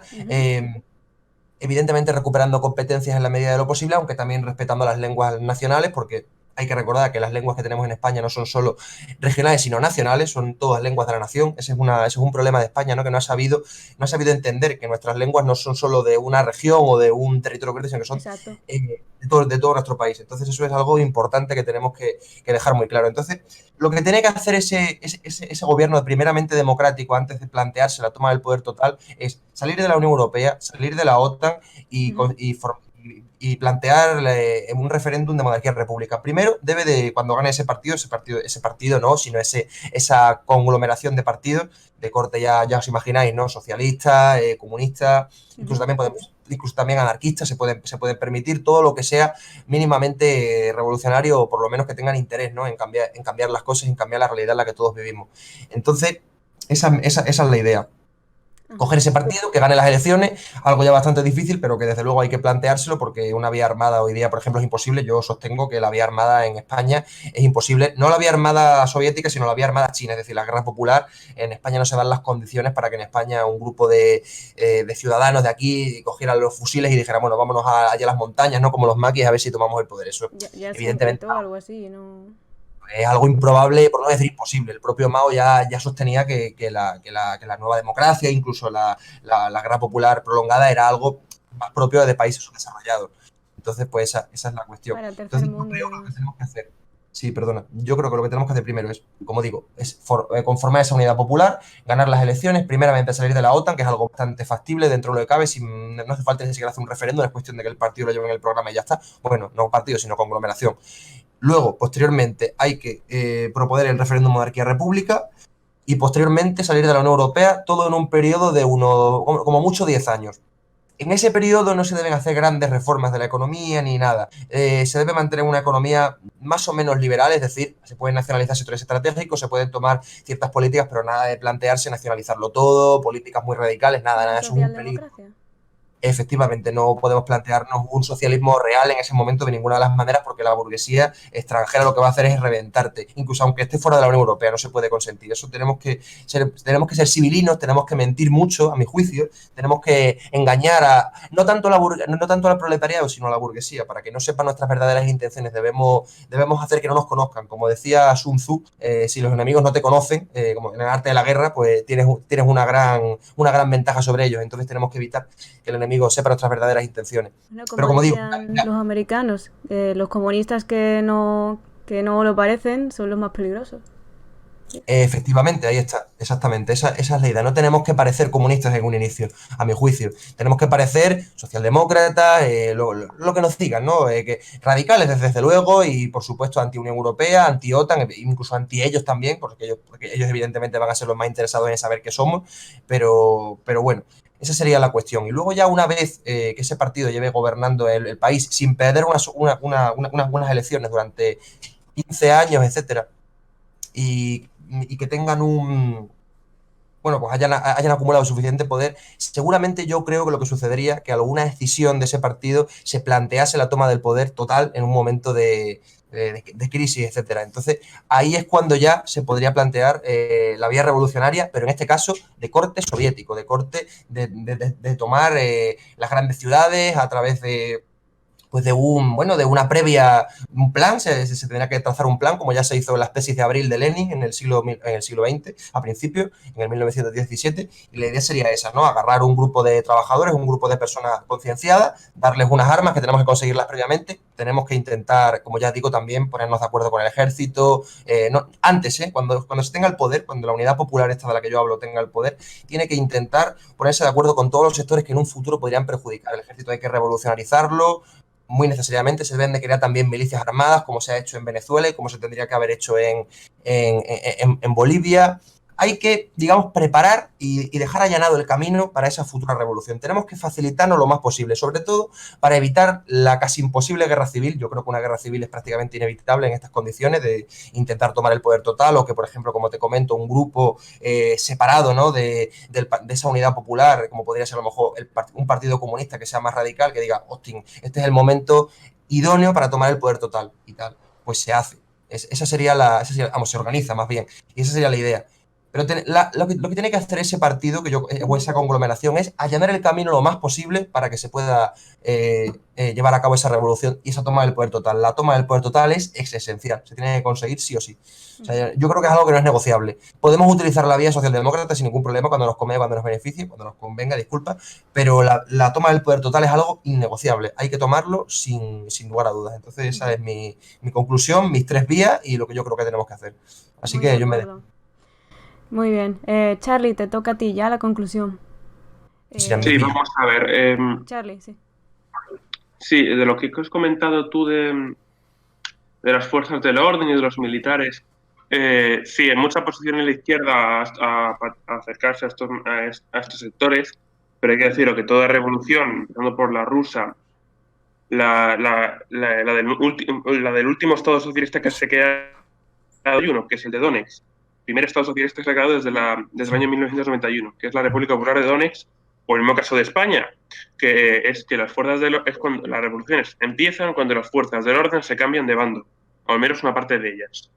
evidentemente recuperando competencias en la medida de lo posible, aunque también respetando las lenguas nacionales, porque hay que recordar que las lenguas que tenemos en España no son solo regionales, sino nacionales, son todas lenguas de la nación. Ese es un problema de España, ¿no? Que no ha sabido entender que nuestras lenguas no son solo de una región o de un territorio concreto, sino que son de todo nuestro país. Entonces eso es algo importante que tenemos que dejar muy claro. Entonces, lo que tiene que hacer ese gobierno primeramente democrático antes de plantearse la toma del poder total es salir de la Unión Europea, salir de la OTAN y plantear un referéndum de monarquía república. Primero, cuando gane ese partido no, sino esa conglomeración de partidos de corte, ya os imagináis, ¿no? Socialistas, comunistas, incluso también anarquistas, se pueden permitir todo lo que sea mínimamente revolucionario, o por lo menos que tengan interés, ¿no? en cambiar las cosas, en cambiar la realidad en la que todos vivimos. Entonces, esa es la idea. Coger ese partido, que gane las elecciones, algo ya bastante difícil, pero que desde luego hay que planteárselo, porque una vía armada hoy día, por ejemplo, es imposible. Yo sostengo que la vía armada en España es imposible, no la vía armada soviética, sino la vía armada china, es decir, la guerra popular. En España no se dan las condiciones para que en España un grupo de ciudadanos de aquí cogieran los fusiles y dijeran, bueno, vámonos allá a las montañas, ¿no? Como los maquis, a ver si tomamos el poder. Eso ya evidentemente algo así, ¿no? Es algo improbable, por no decir imposible. El propio Mao ya sostenía que la nueva democracia, incluso la guerra popular prolongada, era algo más propio de países subdesarrollados. Entonces, pues esa es la cuestión. Entonces, yo creo que lo que tenemos que hacer... Sí, perdona. Yo creo que lo que tenemos que hacer primero es, como digo, conformar esa unidad popular, ganar las elecciones, primeramente salir de la OTAN, que es algo bastante factible dentro de lo que cabe, no hace falta ni siquiera hacer un referéndum, es cuestión de que el partido lo lleve en el programa y ya está. Bueno, no partido, sino conglomeración. Luego, posteriormente, hay que proponer el referéndum monarquía-república y posteriormente salir de la Unión Europea, todo en un periodo de como mucho 10 años. En ese periodo no se deben hacer grandes reformas de la economía ni nada. Se debe mantener una economía más o menos liberal, es decir, se pueden nacionalizar sectores estratégicos, se pueden tomar ciertas políticas, pero nada de plantearse nacionalizarlo todo, políticas muy radicales, nada, eso es un peligro. Efectivamente, no podemos plantearnos un socialismo real en ese momento de ninguna de las maneras, porque la burguesía extranjera lo que va a hacer es reventarte. Incluso aunque esté fuera de la Unión Europea, no se puede consentir. Eso tenemos que ser civilinos, tenemos que mentir mucho, a mi juicio, tenemos que engañar no tanto al proletariado, sino a la burguesía, para que no sepan nuestras verdaderas intenciones. Debemos hacer que no nos conozcan. Como decía Sun Tzu, si los enemigos no te conocen, como en el arte de la guerra, pues tienes una gran ventaja sobre ellos. Entonces tenemos que evitar que el enemigo sepa nuestras verdaderas intenciones. Bueno, pero como digo, los americanos, los comunistas que no lo parecen son los más peligrosos. Efectivamente, ahí está, exactamente, esa es la idea. No tenemos que parecer comunistas en un inicio, a mi juicio. Tenemos que parecer socialdemócratas, lo que nos digan, ¿no? Que radicales, desde luego, y por supuesto anti-Unión Europea, anti-OTAN, incluso anti-ellos también, porque ellos evidentemente van a ser los más interesados en saber qué somos, pero bueno, esa sería la cuestión. Y luego ya una vez que ese partido lleve gobernando el país sin perder unas elecciones durante 15 años, etcétera, y que tengan bueno, pues hayan acumulado suficiente poder, seguramente yo creo que lo que sucedería que alguna decisión de ese partido se plantease la toma del poder total en un momento de crisis, etcétera. Entonces, ahí es cuando ya se podría plantear la vía revolucionaria, pero en este caso de corte soviético, de corte de tomar las grandes ciudades a través de pues de una previa, un plan, se tendría que trazar un plan, como ya se hizo en las tesis de Abril de Lenin en el siglo XX, a principio, en el 1917, y la idea sería esa, ¿no? Agarrar un grupo de trabajadores, un grupo de personas concienciadas, darles unas armas que tenemos que conseguirlas previamente, tenemos que intentar, como ya digo, también ponernos de acuerdo con el ejército, antes, cuando se tenga el poder, cuando la unidad popular esta de la que yo hablo tenga el poder, tiene que intentar ponerse de acuerdo con todos los sectores que en un futuro podrían perjudicar. El ejército hay que revolucionarizarlo, muy necesariamente se deben de crear también milicias armadas, como se ha hecho en Venezuela y como se tendría que haber hecho en Bolivia. Hay que, digamos, preparar y dejar allanado el camino para esa futura revolución. Tenemos que facilitarnos lo más posible, sobre todo para evitar la casi imposible guerra civil. Yo creo que una guerra civil es prácticamente inevitable en estas condiciones de intentar tomar el poder total o que, por ejemplo, como te comento, un grupo separado, ¿no? de esa unidad popular, como podría ser a lo mejor un partido comunista que sea más radical, que diga, hostia, este es el momento idóneo para tomar el poder total y tal. Pues se hace. Esa sería vamos, se organiza más bien. Y esa sería la idea. Pero lo que tiene que hacer ese partido o esa conglomeración es allanar el camino lo más posible para que se pueda llevar a cabo esa revolución y esa toma del poder total. La toma del poder total es esencial, se tiene que conseguir sí o sí. O sea, yo creo que es algo que no es negociable. Podemos utilizar la vía socialdemócrata sin ningún problema cuando nos convenga, cuando nos beneficie, cuando nos convenga, disculpa, pero la toma del poder total es algo innegociable. Hay que tomarlo sin lugar a dudas. Entonces esa es mi conclusión, mis 3 vías y lo que yo creo que tenemos que hacer. Así que yo me... Muy bien. Charlie, te toca a ti ya la conclusión. Sí, vamos a ver. Charlie, sí. Sí, de lo que has comentado tú de las fuerzas del orden y de los militares, sí, en mucha posición en la izquierda a acercarse a estos sectores, pero hay que decir que toda revolución, empezando por la rusa, la del último estado socialista que se queda uno, que es el de Donetsk, primer estado socialista que se ha creado desde el año 1991, que es la República Popular de Donetsk, o el mismo caso de España, que es que las fuerzas es cuando las revoluciones empiezan cuando las fuerzas del orden se cambian de bando, o al menos una parte de ellas.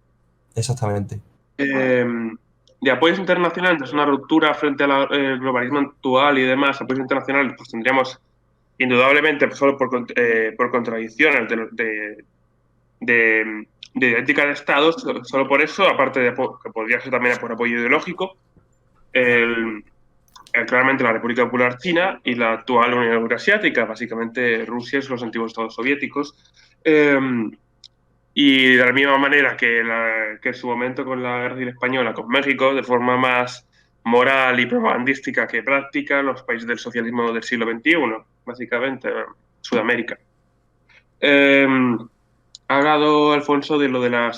Exactamente. De apoyos internacionales, es una ruptura frente al globalismo actual y demás, apoyos internacionales, pues tendríamos indudablemente, pues solo por contradicciones de ética de Estado, solo por eso, aparte de que podría ser también por apoyo ideológico, claramente la República Popular China y la actual Unión Euroasiática, básicamente Rusia y los antiguos estados soviéticos. Y de la misma manera que en su momento con la Guerra Civil Española, con México, de forma más moral y propagandística que práctica, los países del socialismo del siglo XXI, básicamente, Sudamérica. Ha hablado Alfonso de lo de la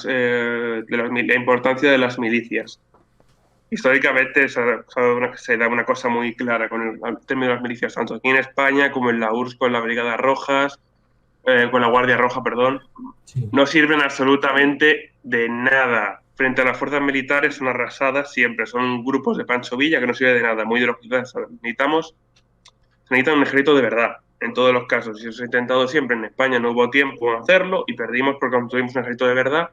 importancia de las milicias. Históricamente se da una cosa muy clara con el término de las milicias, tanto aquí en España como en la URSS con la Brigada Rojas, con la Guardia Roja, perdón. Sí. No sirven absolutamente de nada. Frente a las fuerzas militares son arrasadas siempre, son grupos de Pancho Villa que no sirven de nada, muy ideológicos. Se necesita un ejército de verdad, en todos los casos. Y eso se ha intentado siempre. En España no hubo tiempo en hacerlo y perdimos porque cuando tuvimos un ejército de verdad,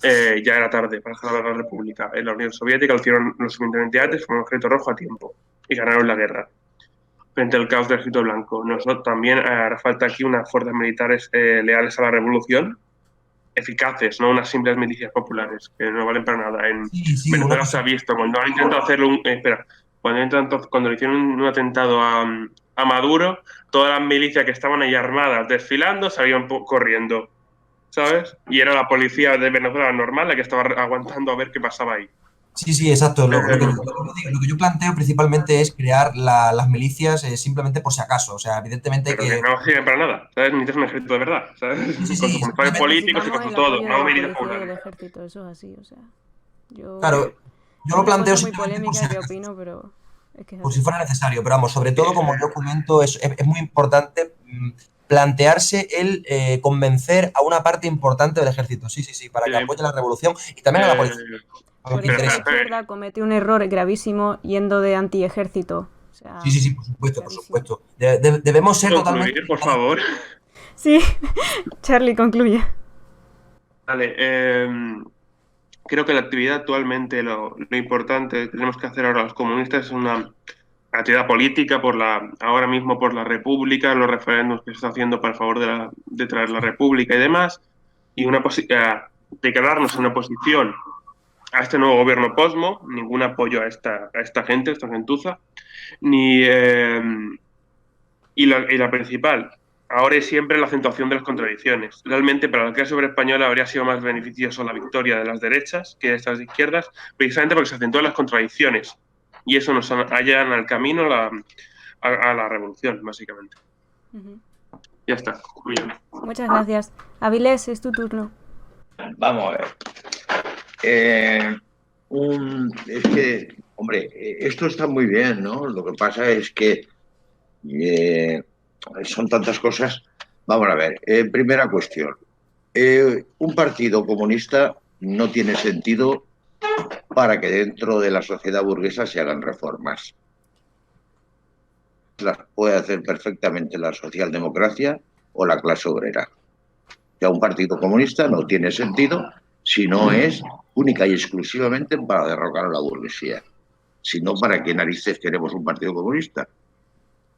ya era tarde para salvar la República. En la Unión Soviética lo hicieron lo suficientemente antes, fue un ejército rojo a tiempo y ganaron la guerra frente al caos del ejército blanco. Nosotros también hará falta aquí unas fuerzas militares leales a la revolución, eficaces, no unas simples milicias populares que no valen para nada. En Venezuela se ha visto cuando han intentado hacerlo cuando le hicieron un atentado a Maduro, todas las milicias que estaban ahí armadas desfilando salían corriendo, ¿sabes? Y era la policía de Venezuela normal la que estaba aguantando a ver qué pasaba ahí. Sí, exacto. Lo que yo planteo principalmente es crear las milicias simplemente por si acaso. O sea, evidentemente pero que no sirven para nada, ¿sabes? Necesitas un ejército de verdad, ¿sabes? Sí, Con sus uniformes políticos y con Necesitamos su el todo, apoyo no de la milicias policía y del populares. ejército, eso es así, o sea. Claro, yo lo una planteo cosa muy simplemente polémica que opino, pero es que es por así. si fuera necesario. Pero vamos, sobre todo, como yo comento, es muy importante plantearse el convencer a una parte importante del ejército. Sí, para que apoye la revolución y también a la policía. Por eso la izquierda comete un error gravísimo yendo de antiejército. O sea, Sí, por supuesto. Debemos ser totalmente... Concluir, por favor. Sí, Charlie, concluye. Vale, creo que la actividad actualmente, lo importante que tenemos que hacer ahora los comunistas es una actividad política ahora mismo por la República, los referéndums que se está haciendo para el favor de traer la República y demás, y de quedarnos en una posición a este nuevo gobierno posmo, ningún apoyo a esta gente, a esta gentuza, y la principal, ahora y siempre la acentuación de las contradicciones. Realmente para la clase obrera española habría sido más beneficioso la victoria de las derechas que de estas izquierdas, precisamente porque se acentúan las contradicciones y eso nos hallan al camino a la revolución, básicamente. Ya está. Muy bien. Muchas gracias. Avilés, es tu turno. Vamos a ver. Es que, hombre, esto está muy bien, ¿no? Lo que pasa es que son tantas cosas. Vamos a ver. Primera cuestión. Un partido comunista no tiene sentido para que dentro de la sociedad burguesa se hagan reformas. Las puede hacer perfectamente la socialdemocracia o la clase obrera. O sea, un partido comunista no tiene sentido si no es única y exclusivamente para derrocar a la burguesía. Si no, ¿para qué narices queremos un partido comunista?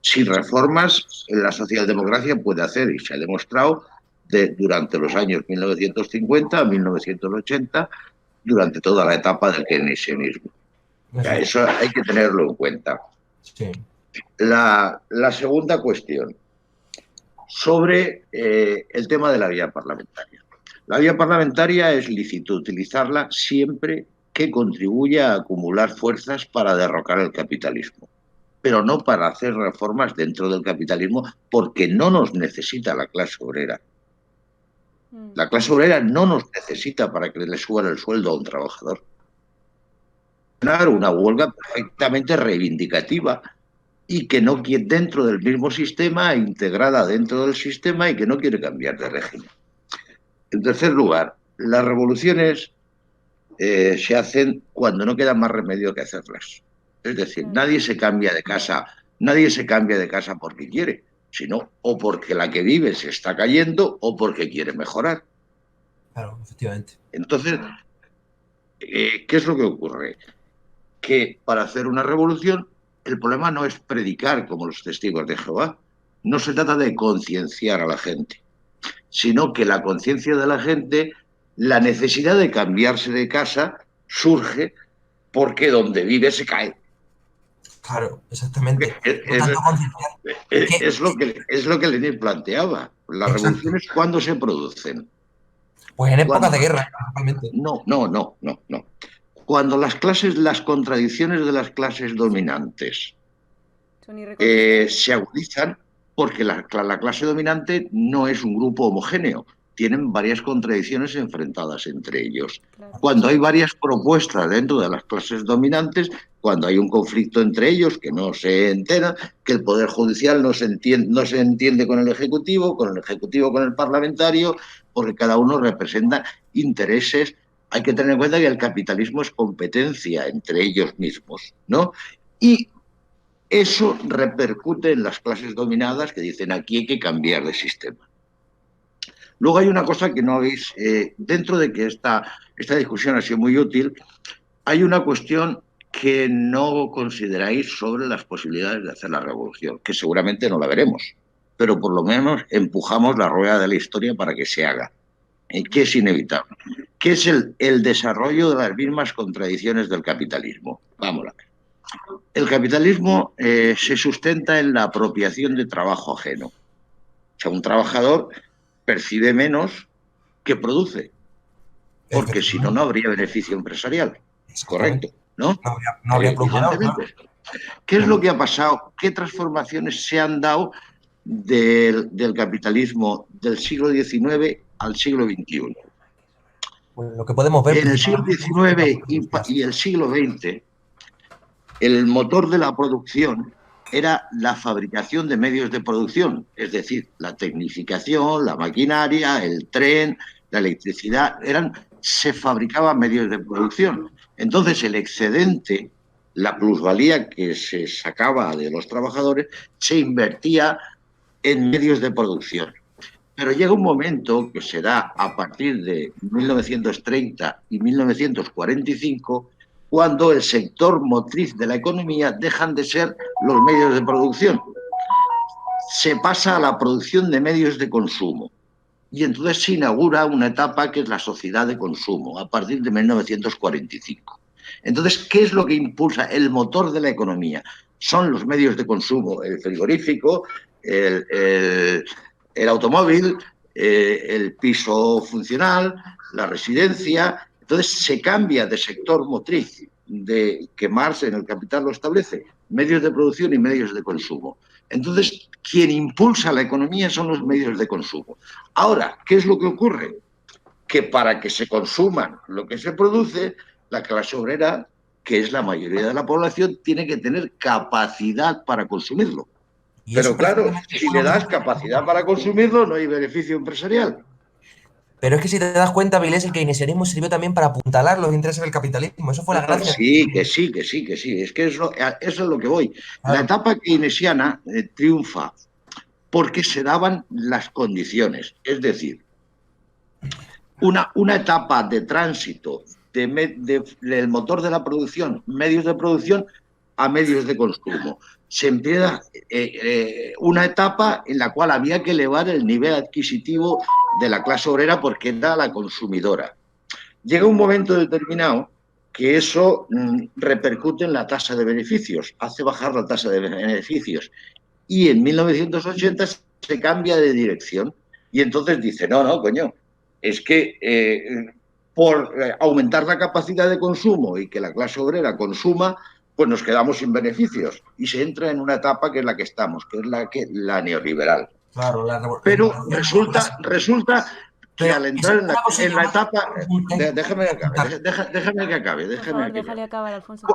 Sin reformas, la socialdemocracia puede hacer, y se ha demostrado, durante los años 1950 a 1980, durante toda la etapa del keynesianismo. O sea, eso hay que tenerlo en cuenta. Sí. La segunda cuestión, sobre el tema de la vía parlamentaria. La vía parlamentaria es lícito utilizarla siempre que contribuya a acumular fuerzas para derrocar el capitalismo, pero no para hacer reformas dentro del capitalismo, porque no nos necesita la clase obrera. La clase obrera no nos necesita para que le suban el sueldo a un trabajador. Una huelga perfectamente reivindicativa y que no quiere, dentro del mismo sistema, integrada dentro del sistema y que no quiere cambiar de régimen. En tercer lugar, las revoluciones se hacen cuando no queda más remedio que hacerlas. Es decir, nadie se cambia de casa porque quiere, sino o porque la que vive se está cayendo o porque quiere mejorar. Claro, efectivamente. Entonces, ¿qué es lo que ocurre? Que para hacer una revolución el problema no es predicar como los testigos de Jehová, no se trata de concienciar a la gente, sino que la conciencia de la gente, la necesidad de cambiarse de casa surge porque donde vive se cae. Claro, exactamente. Es lo que Lenin planteaba. Las revoluciones, ¿cuándo se producen? Pues en épocas de guerra, principalmente. No. Cuando las contradicciones de las clases dominantes se agudizan, porque la clase dominante no es un grupo homogéneo, tienen varias contradicciones enfrentadas entre ellos. Cuando hay varias propuestas dentro de las clases dominantes, cuando hay un conflicto entre ellos que no se entera, que el Poder Judicial no se entiende con el Ejecutivo con el Parlamentario, porque cada uno representa intereses. Hay que tener en cuenta que el capitalismo es competencia entre ellos mismos, ¿no? Y eso repercute en las clases dominadas que dicen aquí hay que cambiar de sistema. Luego hay una cosa que no habéis, dentro de que esta discusión ha sido muy útil, hay una cuestión que no consideráis sobre las posibilidades de hacer la revolución, que seguramente no la veremos, pero por lo menos empujamos la rueda de la historia para que se haga, que es inevitable, que es el desarrollo de las mismas contradicciones del capitalismo. Vamos a ver. El capitalismo se sustenta en la apropiación de trabajo ajeno. O sea, un trabajador percibe menos que produce, porque si no, no habría beneficio empresarial. correcto, ¿no? No habría procurado. Evidentemente. ¿Qué es lo que ha pasado? ¿Qué transformaciones se han dado del capitalismo del siglo XIX al siglo XXI? Pues lo que podemos ver en el siglo XIX y el siglo XX, el motor de la producción era la fabricación de medios de producción, es decir, la tecnificación, la maquinaria, el tren, la electricidad, se fabricaban medios de producción. Entonces, el excedente, la plusvalía que se sacaba de los trabajadores, se invertía en medios de producción. Pero llega un momento que se da a partir de 1930 y 1945, cuando el sector motriz de la economía dejan de ser los medios de producción. Se pasa a la producción de medios de consumo. Y entonces se inaugura una etapa que es la sociedad de consumo, a partir de 1945. Entonces, ¿qué es lo que impulsa el motor de la economía? Son los medios de consumo, el frigorífico, el automóvil, el piso funcional, la residencia. Entonces se cambia de sector motriz, que Marx en el Capital lo establece, medios de producción y medios de consumo. Entonces, quien impulsa la economía son los medios de consumo. Ahora, ¿qué es lo que ocurre? Que para que se consuman lo que se produce, la clase obrera, que es la mayoría de la población, tiene que tener capacidad para consumirlo. Pero claro, si le das capacidad para consumirlo, no hay beneficio empresarial. Pero es que si te das cuenta, Vilés, el keynesianismo sirvió también para apuntalar los intereses del capitalismo. Eso fue la gracia. Sí, que sí. Es que eso es lo que voy. La etapa keynesiana triunfa porque se daban las condiciones. Es decir, una etapa de tránsito del motor de la producción, medios de producción, a medios de consumo. Se empieza una etapa en la cual había que elevar el nivel adquisitivo de la clase obrera porque era la consumidora. Llega un momento determinado que eso repercute en la tasa de beneficios, hace bajar la tasa de beneficios. Y en 1980 se cambia de dirección y entonces dice, no, coño, es que por aumentar la capacidad de consumo y que la clase obrera consuma, pues nos quedamos sin beneficios y se entra en una etapa que es la que estamos, que es la neoliberal. Claro, pero resulta que al entrar en la etapa... Déjame que acabe. Déjale acabar, Alfonso.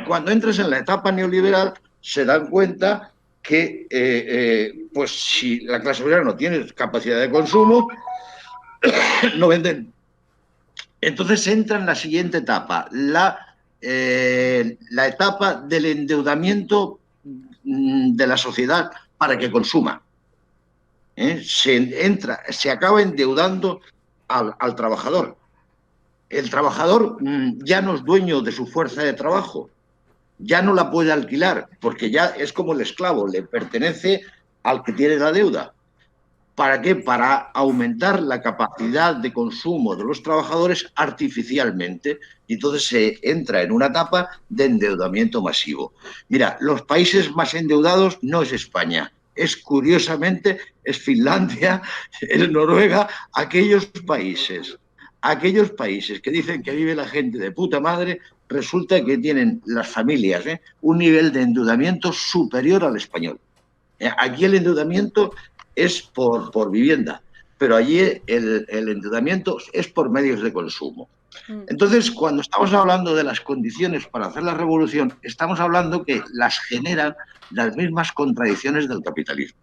Cuando entres en la etapa neoliberal, se dan cuenta que pues si la clase obrera no tiene capacidad de consumo, no venden. Entonces entra en la siguiente etapa, la etapa del endeudamiento de la sociedad para que consuma. Se acaba endeudando al trabajador. El trabajador ya no es dueño de su fuerza de trabajo, ya no la puede alquilar, porque ya es como el esclavo, le pertenece al que tiene la deuda. ¿Para qué? Para aumentar la capacidad de consumo de los trabajadores artificialmente, y entonces se entra en una etapa de endeudamiento masivo. Mira, los países más endeudados no es España, curiosamente es Finlandia, es Noruega, aquellos países que dicen que vive la gente de puta madre, resulta que tienen las familias un nivel de endeudamiento superior al español. Aquí el endeudamiento es por vivienda, pero allí el endeudamiento es por medios de consumo. Entonces, cuando estamos hablando de las condiciones para hacer la revolución, estamos hablando que las generan las mismas contradicciones del capitalismo.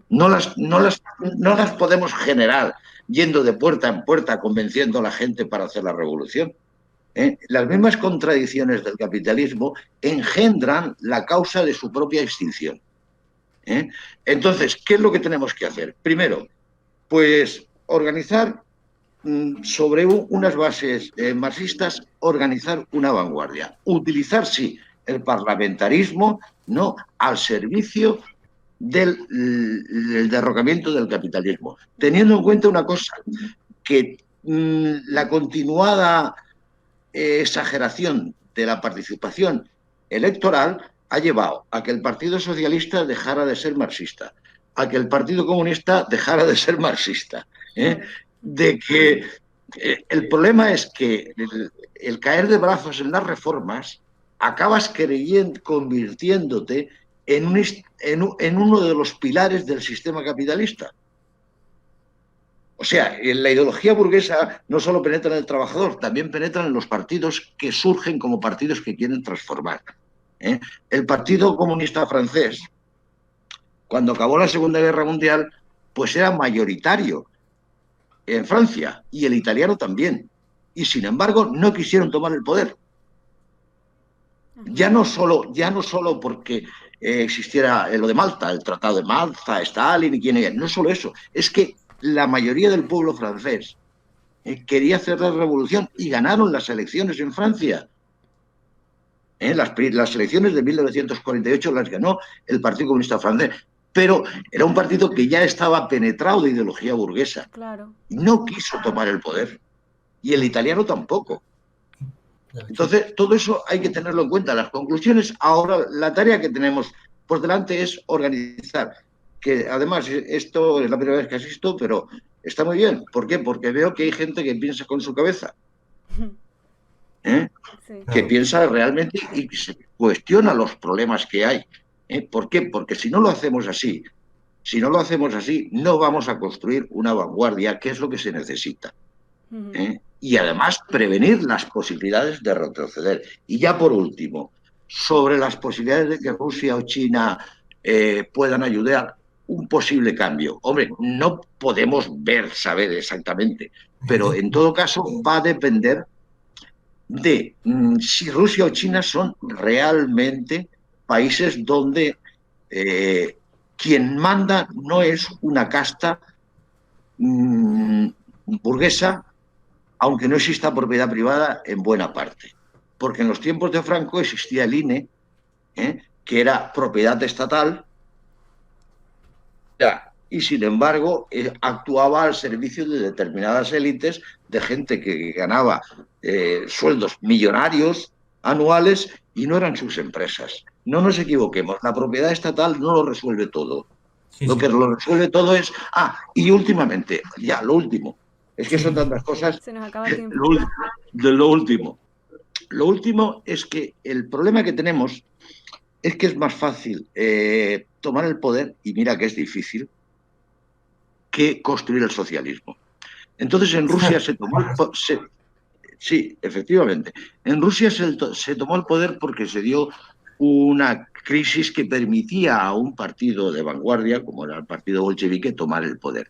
No las podemos generar yendo de puerta en puerta convenciendo a la gente para hacer la revolución. Las mismas contradicciones del capitalismo engendran la causa de su propia extinción. Entonces, ¿qué es lo que tenemos que hacer? Primero, pues organizar sobre unas bases marxistas, organizar una vanguardia. Utilizar, sí, el parlamentarismo, ¿no?, al servicio del derrocamiento del capitalismo. Teniendo en cuenta una cosa, que la continuada exageración de la participación electoral ha llevado a que el Partido Socialista dejara de ser marxista, a que el Partido Comunista dejara de ser marxista, de que El problema es que el caer de brazos en las reformas acabas convirtiéndote en uno de los pilares del sistema capitalista. O sea, la ideología burguesa no solo penetra en el trabajador, también penetra en los partidos que surgen como partidos que quieren transformar. El Partido Comunista Francés, cuando acabó la Segunda Guerra Mundial, pues era mayoritario en Francia, y el italiano también. Y sin embargo, no quisieron tomar el poder. Ya no solo porque existiera lo de Malta, el Tratado de Malta, Stalin y quién era, no solo eso, es que la mayoría del pueblo francés quería hacer la revolución y ganaron las elecciones en Francia. Las elecciones de 1948 las ganó el Partido Comunista Francés, pero era un partido que ya estaba penetrado de ideología burguesa. Claro. No quiso tomar el poder. Y el italiano tampoco. Entonces, todo eso hay que tenerlo en cuenta. Las conclusiones, ahora, la tarea que tenemos por delante es organizar. Que además, esto es la primera vez que asisto, pero está muy bien. ¿Por qué? Porque veo que hay gente que piensa con su cabeza. Sí. Que piensa realmente y se cuestiona los problemas que hay. ¿Por qué? Porque si no lo hacemos así, no vamos a construir una vanguardia, que es lo que se necesita. Y además prevenir las posibilidades de retroceder. Y ya por último, sobre las posibilidades de que Rusia o China puedan ayudar un posible cambio. Hombre, no podemos saber exactamente, pero en todo caso va a depender de si Rusia o China son realmente países donde quien manda no es una casta burguesa, aunque no exista propiedad privada en buena parte. Porque en los tiempos de Franco existía el INE, que era propiedad estatal, y sin embargo actuaba al servicio de determinadas élites, de gente que ganaba sueldos millonarios anuales y no eran sus empresas. No nos equivoquemos, la propiedad estatal no lo resuelve todo. Lo que lo resuelve todo es... y últimamente, ya, lo último, es que son tantas cosas. Se nos acaba el tiempo. Lo último es que el problema que tenemos es que es más fácil tomar el poder, y mira que es difícil, que construir el socialismo. Entonces en Rusia se tomó sí, efectivamente. En Rusia se tomó el poder porque se dio una crisis que permitía a un partido de vanguardia, como era el partido bolchevique, tomar el poder.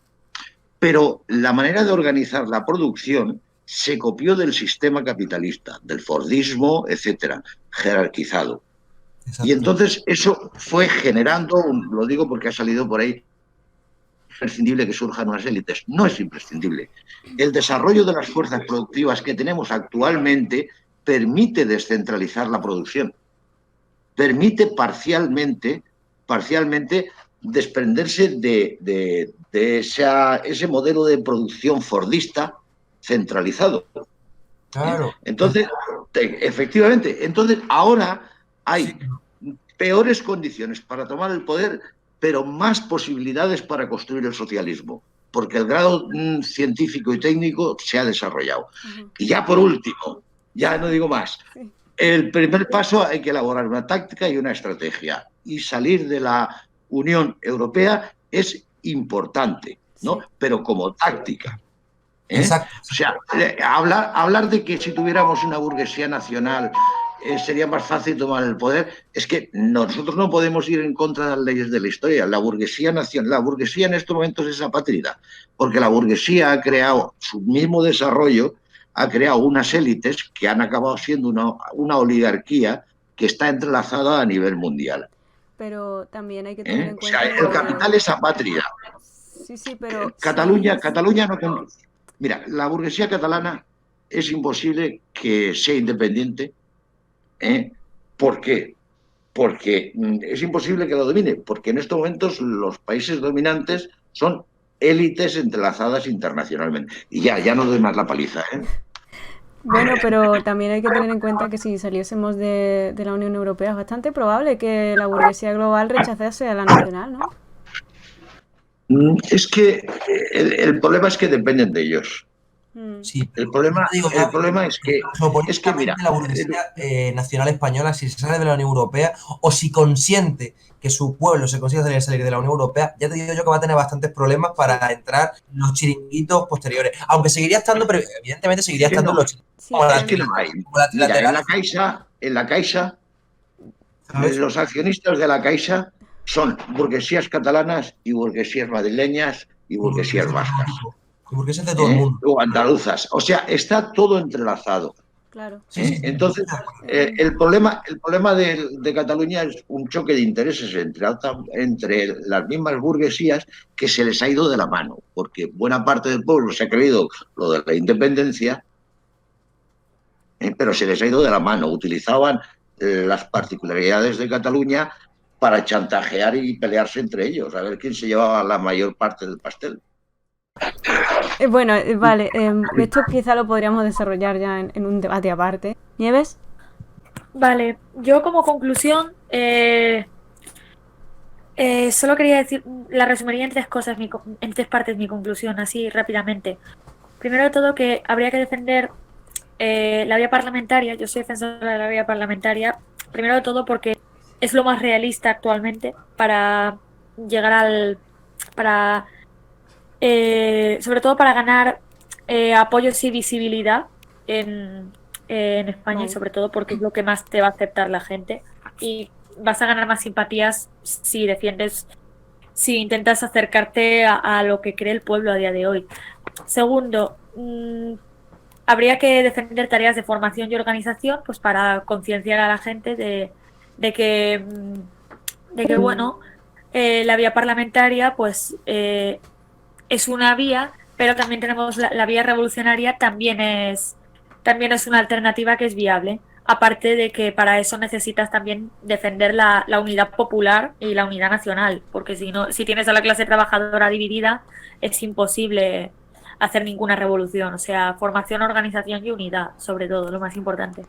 Pero la manera de organizar la producción se copió del sistema capitalista, del fordismo, etcétera, jerarquizado. Exacto. Y entonces eso fue generando, lo digo porque ha salido por ahí, imprescindible que surjan unas élites. No es imprescindible. El desarrollo de las fuerzas productivas que tenemos actualmente permite descentralizar la producción. Permite parcialmente desprenderse de ese modelo de producción fordista centralizado. Claro. Entonces, efectivamente, ahora hay peores condiciones para tomar el poder, pero más posibilidades para construir el socialismo, porque el grado científico y técnico se ha desarrollado. Y ya por último, ya no digo más, el primer paso hay que elaborar una táctica y una estrategia, y salir de la Unión Europea es importante, ¿no? Pero como táctica. Exacto. O sea, hablar de que si tuviéramos una burguesía nacional sería más fácil tomar el poder, es que nosotros no podemos ir en contra de las leyes de la historia. La burguesía nacional, la burguesía en estos momentos es apátrida, porque la burguesía ha creado su mismo desarrollo, ha creado unas élites que han acabado siendo una oligarquía que está entrelazada a nivel mundial. Pero también hay que tener en cuenta... O sea, el capital es apátrida. Sí, pero... Cataluña no... Mira, la burguesía catalana es imposible que sea independiente. ¿Por qué? Porque es imposible que lo domine, porque en estos momentos los países dominantes son élites entrelazadas internacionalmente. Y ya no doy más la paliza. Bueno, pero también hay que tener en cuenta que si saliésemos de la Unión Europea es bastante probable que la burguesía global rechazase a la nacional, ¿no? Es que el problema es que dependen de ellos. Sí, El problema, digo, el problema es que mira, la burguesía nacional española, si se sale de la Unión Europea o si consiente que su pueblo se consiga salir de la Unión Europea, ya te digo yo que va a tener bastantes problemas para entrar en los chiringuitos posteriores. Aunque seguiría estando, pero evidentemente seguiría estando en los chiringuitos. Es que no hay. Mira, en la Caixa, los accionistas de la Caixa son burguesías catalanas y burguesías madrileñas y burguesías vascas. Y burguesías de todo el mundo. O andaluzas. O sea, está todo entrelazado. Claro. Entonces, el problema de Cataluña es un choque de intereses entre las mismas burguesías que se les ha ido de la mano, porque buena parte del pueblo se ha creído lo de la independencia, pero se les ha ido de la mano. Utilizaban las particularidades de Cataluña para chantajear y pelearse entre ellos, a ver quién se llevaba la mayor parte del pastel. Bueno, vale, esto quizá lo podríamos desarrollar ya en un debate aparte. ¿Nieves? Vale, yo como conclusión solo quería decir, la resumiría en tres cosas, en tres partes mi conclusión, así rápidamente. Primero de todo que habría que defender la vía parlamentaria. Yo soy defensora de la vía parlamentaria, primero de todo porque es lo más realista actualmente para llegar sobre todo para ganar apoyos y visibilidad en España, y sobre todo porque es lo que más te va a aceptar la gente, y vas a ganar más simpatías si intentas acercarte a lo que cree el pueblo a día de hoy. Segundo, habría que defender tareas de formación y organización, pues para concienciar a la gente de que bueno, la vía parlamentaria pues es una vía, pero también tenemos la vía revolucionaria, también es una alternativa que es viable. Aparte de que para eso necesitas también defender la unidad popular y la unidad nacional, porque si tienes a la clase trabajadora dividida, es imposible hacer ninguna revolución. O sea, formación, organización y unidad, sobre todo, lo más importante.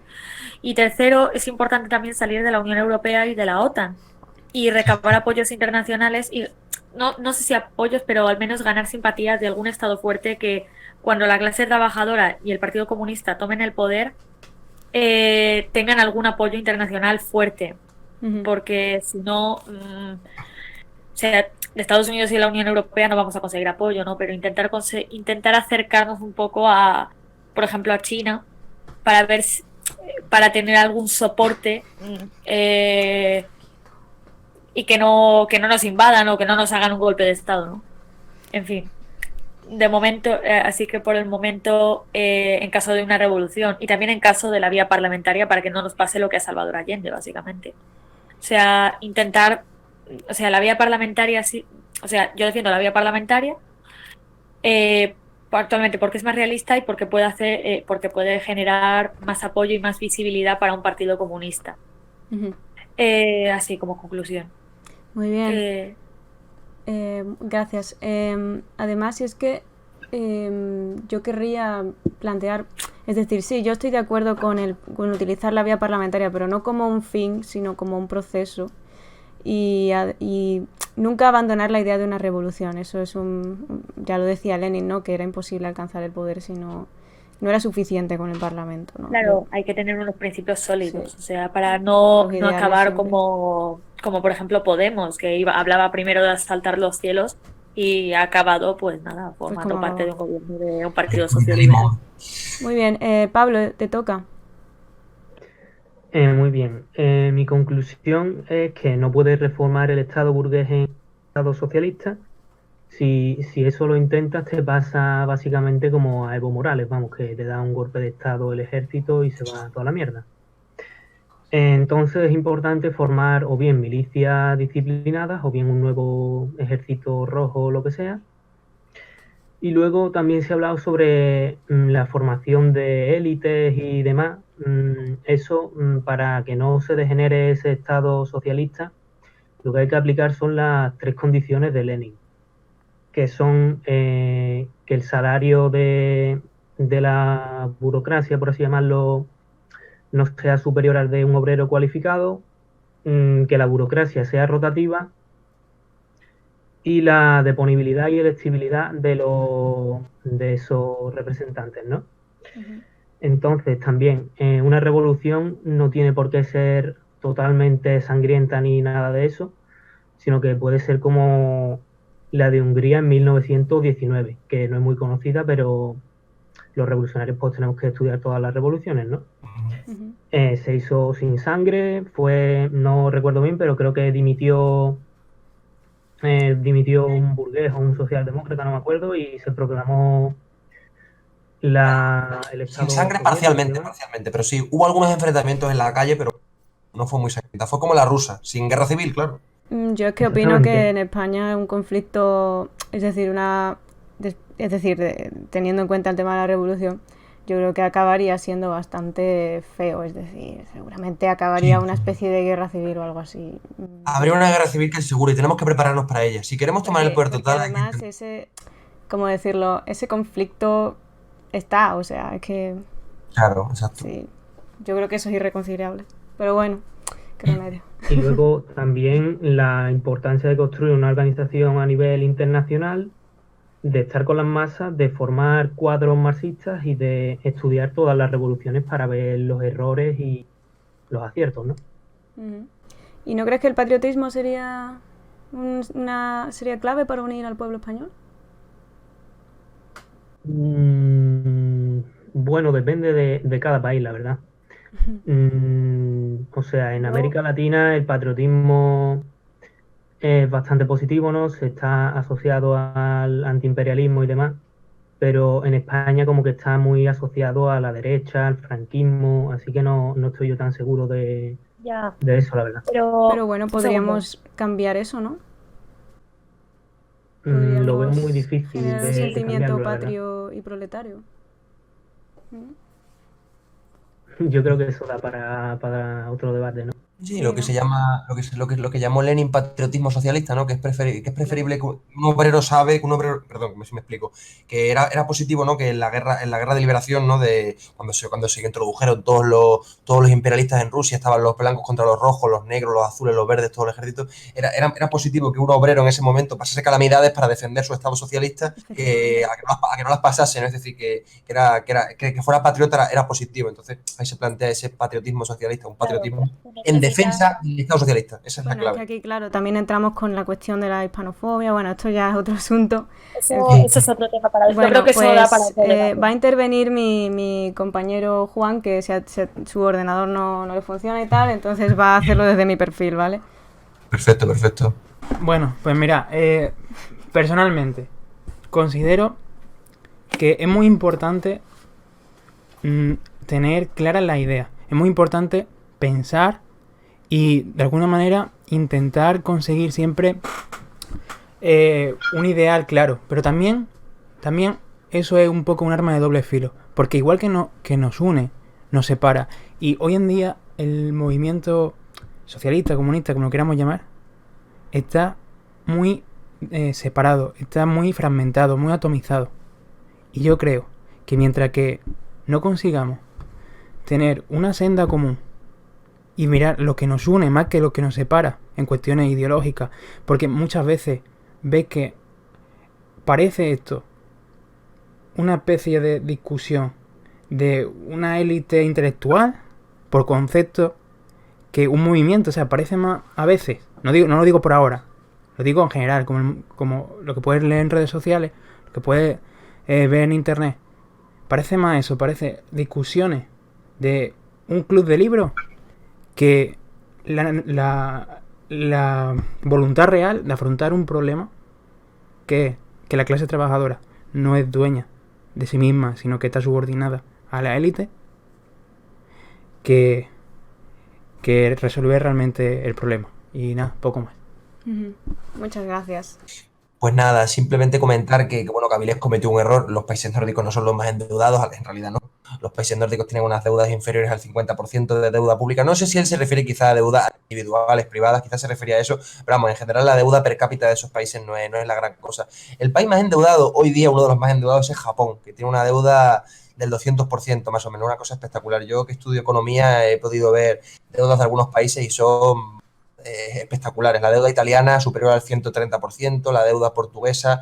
Y tercero, es importante también salir de la Unión Europea y de la OTAN y recabar apoyos internacionales y no sé si apoyos, pero al menos ganar simpatías de algún Estado fuerte que cuando la clase trabajadora y el Partido Comunista tomen el poder tengan algún apoyo internacional fuerte, porque si no, o sea, de Estados Unidos y de la Unión Europea no vamos a conseguir apoyo, ¿no? Pero intentar acercarnos un poco por ejemplo, a China para tener algún soporte y que no nos invadan o que no nos hagan un golpe de Estado, ¿no? En fin, de momento, así que por el momento, en caso de una revolución y también en caso de la vía parlamentaria, para que no nos pase lo que a Salvador Allende, básicamente. O sea, la vía parlamentaria, sí, o sea, yo defiendo la vía parlamentaria actualmente porque es más realista y porque puede generar más apoyo y más visibilidad para un partido comunista. Así como conclusión. Muy bien. Gracias. Además, si es que yo querría plantear, es decir, sí, yo estoy de acuerdo con utilizar la vía parlamentaria, pero no como un fin, sino como un proceso. Y nunca abandonar la idea de una revolución. Eso es ya lo decía Lenin, ¿no? Que era imposible alcanzar el poder si no era suficiente con el Parlamento, ¿no? Claro, hay que tener unos principios sólidos, o sea, para no acabar como por ejemplo Podemos, que hablaba primero de asaltar los cielos y ha acabado, pues nada, formando parte de un gobierno de un partido socialista. Muy bien, Pablo, te toca. Muy bien. Mi conclusión es que no puedes reformar el Estado burgués en Estado socialista. Si eso lo intentas, te pasa básicamente como a Evo Morales, vamos, que le da un golpe de Estado el ejército y se va a toda la mierda. Entonces es importante formar o bien milicias disciplinadas o bien un nuevo ejército rojo o lo que sea. Y luego también se ha hablado sobre la formación de élites y demás. Eso, para que no se degenere ese Estado socialista, lo que hay que aplicar son las 3 condiciones de Lenin, que son que el salario de la burocracia, por así llamarlo, no sea superior al de un obrero cualificado, que la burocracia sea rotativa y la deponibilidad y electibilidad de esos representantes, ¿no? Entonces, también, una revolución no tiene por qué ser totalmente sangrienta ni nada de eso, sino que puede ser como la de Hungría en 1919, que no es muy conocida, pero los revolucionarios pues tenemos que estudiar todas las revoluciones, ¿no? Se hizo sin sangre, no recuerdo bien, pero creo que dimitió un burgués o un socialdemócrata, no me acuerdo, y se proclamó el Sin Estado sangre soviético y parcialmente, demás. pero sí, hubo algunos enfrentamientos en la calle, pero no fue muy sangrienta. Fue como la rusa, sin guerra civil, claro. Yo es que opino que en España un conflicto, es decir, teniendo en cuenta el tema de la revolución, yo creo que acabaría siendo bastante feo, es decir, seguramente acabaría una especie de guerra civil o algo así. Habría una guerra civil que es seguro y tenemos que prepararnos para ella. Si queremos tomar el poder total... Además, ¿cómo decirlo? Ese conflicto está, o sea, es que... Claro, exacto. Sí, yo creo que eso es irreconciliable. Pero bueno, qué remedio. Y luego también la importancia de construir una organización a nivel internacional, de estar con las masas, de formar cuadros marxistas y de estudiar todas las revoluciones para ver los errores y los aciertos, ¿no? ¿Y no crees que el patriotismo sería clave para unir al pueblo español? Bueno, depende de cada país, la verdad. O sea, en América Latina el patriotismo es bastante positivo, ¿no? Se está asociado al antiimperialismo y demás, pero en España como que está muy asociado a la derecha, al franquismo, así que no estoy yo tan seguro de eso, la verdad. Pero bueno, podríamos cambiar eso, ¿no? Lo veo muy difícil generar un sentimiento patrio y proletario. Yo creo que eso da para otro debate, ¿no? Sí, lo que se llama, lo que llamó Lenin patriotismo socialista, ¿no? Que es preferible que un obrero sabe, perdón, si me explico, que era positivo, ¿no? Que en la guerra de liberación, ¿no? De cuando se introdujeron todos los imperialistas en Rusia, estaban los blancos contra los rojos, los negros, los azules, los verdes, todo el ejército. Era positivo que un obrero en ese momento pasase calamidades para defender su estado socialista, a que no las pasase, ¿no? Es decir, que fuera patriota era positivo. Entonces ahí se plantea ese patriotismo socialista, un patriotismo en defensa del Estado socialista. Esa es la clave. Es que aquí, claro, también entramos con la cuestión de la hispanofobia. Bueno, esto ya es otro asunto. Eso es otro tema para bueno, creo que eso da para va a intervenir mi compañero Juan, que su ordenador no le funciona y tal, entonces va a hacerlo desde mi perfil, ¿vale? Perfecto. Bueno, pues mira, personalmente considero que es muy importante tener claras las ideas. Es muy importante pensar y de alguna manera intentar conseguir siempre un ideal claro. Pero también eso es un poco un arma de doble filo. Porque igual que nos une, nos separa. Y hoy en día el movimiento socialista, comunista, como lo queramos llamar, está muy separado, está muy fragmentado, muy atomizado. Y yo creo que mientras que no consigamos tener una senda común y mirar lo que nos une más que lo que nos separa en cuestiones ideológicas, porque muchas veces ves que parece esto una especie de discusión de una élite intelectual por conceptos que un movimiento, o sea, parece más a veces, no lo digo por ahora, lo digo en general, como lo que puedes leer en redes sociales, lo que puedes ver en internet, parece más eso, parece discusiones de un club de libros que la voluntad real de afrontar un problema que la clase trabajadora no es dueña de sí misma, sino que está subordinada a la élite, que resolver realmente el problema. Y nada, poco más. Muchas gracias. Pues nada, simplemente comentar que Avilés cometió un error. Los países nórdicos no son los más endeudados, en realidad no. Los países nórdicos tienen unas deudas inferiores al 50% de deuda pública. No sé si él se refiere quizá a deudas individuales, privadas, quizás se refería a eso, pero vamos, en general la deuda per cápita de esos países no es la gran cosa. El país más endeudado, hoy día uno de los más endeudados es Japón, que tiene una deuda del 200% más o menos, una cosa espectacular. Yo que estudio economía he podido ver deudas de algunos países y son espectaculares. La deuda italiana superior al 130%, la deuda portuguesa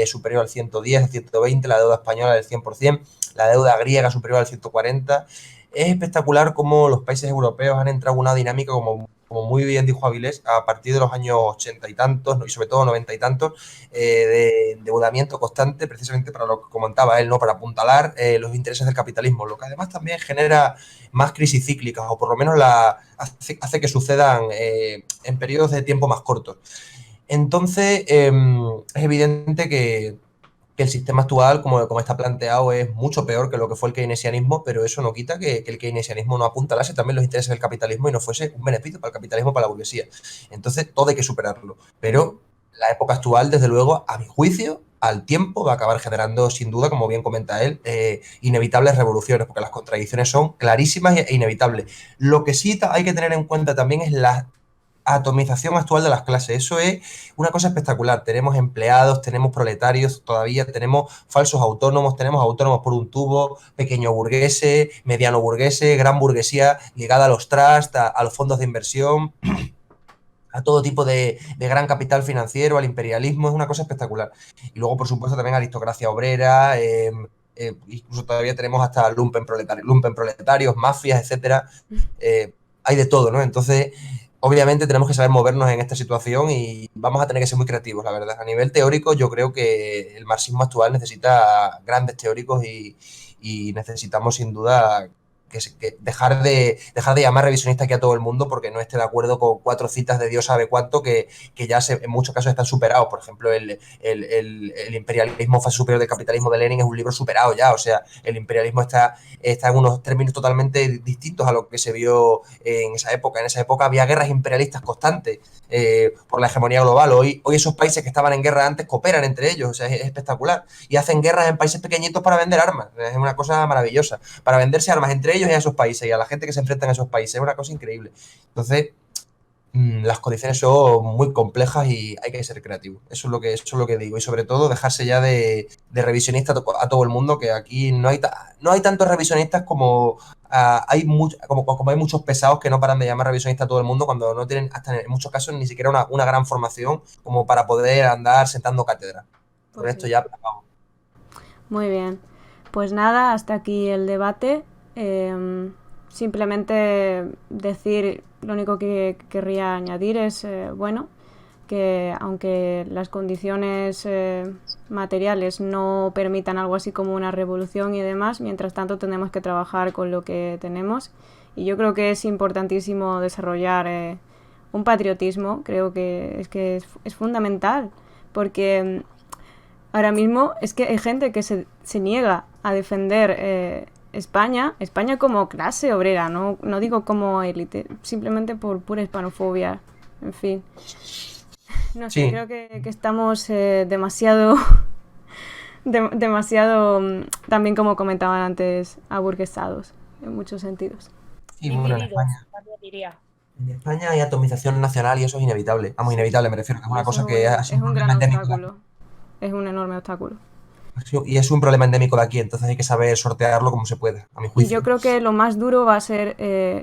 superior al 110, al 120, la deuda española del 100%, la deuda griega superior al 140%. Es espectacular cómo los países europeos han entrado en una dinámica, como muy bien dijo Avilés, a partir de los años 80 y tantos, y sobre todo 90 y tantos, de endeudamiento constante, precisamente para lo que comentaba él, ¿no? Para apuntalar los intereses del capitalismo, lo que además también genera más crisis cíclicas, o por lo menos hace que sucedan en periodos de tiempo más cortos. Entonces, es evidente que el sistema actual, como está planteado, es mucho peor que lo que fue el keynesianismo, pero eso no quita que el keynesianismo no apuntalase también los intereses del capitalismo y no fuese un beneficio para el capitalismo, para la burguesía. Entonces, todo hay que superarlo. Pero la época actual, desde luego, a mi juicio, al tiempo va a acabar generando, sin duda, como bien comenta él, inevitables revoluciones, porque las contradicciones son clarísimas e inevitables. Lo que sí hay que tener en cuenta también es la atomización actual de las clases. Eso es una cosa espectacular. Tenemos empleados, tenemos proletarios, todavía tenemos falsos autónomos, tenemos autónomos por un tubo, pequeño burgueses, mediano burgueses, gran burguesía ligada a los trusts, a los fondos de inversión, a todo tipo de gran capital financiero, al imperialismo. Es una cosa espectacular. Y luego, por supuesto, también aristocracia obrera, incluso todavía tenemos hasta lumpen proletarios, mafias, etcétera. Hay de todo, ¿no? Entonces, obviamente tenemos que saber movernos en esta situación y vamos a tener que ser muy creativos, la verdad. A nivel teórico, yo creo que el marxismo actual necesita grandes teóricos y necesitamos, sin duda, que dejar de llamar revisionista aquí a todo el mundo porque no esté de acuerdo con 4 citas de Dios sabe cuánto que ya en muchos casos están superados. Por ejemplo, el imperialismo fase superior del capitalismo de Lenin es un libro superado ya. O sea, el imperialismo está en unos términos totalmente distintos a lo que se vio en esa época. En esa época había guerras imperialistas constantes por la hegemonía global. Hoy esos países que estaban en guerra antes cooperan entre ellos. O sea, es espectacular. Y hacen guerras en países pequeñitos para vender armas. Es una cosa maravillosa. Para venderse armas entre ellos y a esos países y a la gente que se enfrenta a esos países. Es una cosa increíble. Entonces, las condiciones son muy complejas y hay que ser creativo. Eso es lo que digo. Y sobre todo, dejarse ya de revisionista a todo el mundo, que aquí no hay tantos revisionistas como hay muchos pesados que no paran de llamar revisionista a todo el mundo cuando no tienen, hasta en muchos casos, ni siquiera una gran formación como para poder andar sentando cátedra. Por esto ya acabamos. Muy bien. Pues nada, hasta aquí el debate. Simplemente decir, lo único que querría añadir es, que aunque las condiciones materiales no permitan algo así como una revolución y demás, mientras tanto tenemos que trabajar con lo que tenemos. Y yo creo que es importantísimo desarrollar un patriotismo. Creo que es fundamental, porque ahora mismo es que hay gente que se niega a defender España como clase obrera, no digo como élite, simplemente por pura hispanofobia. En fin, no sé, sí. Creo que estamos demasiado también, como comentaban antes, aburguesados en muchos sentidos. Sí, bueno, en España hay atomización nacional y eso es inevitable. Vamos, inevitable, me refiero, que es una cosa que es un gran obstáculo, es un enorme obstáculo. Y es un problema endémico de aquí, entonces hay que saber sortearlo como se pueda, a mi juicio. Yo creo que lo más duro va a ser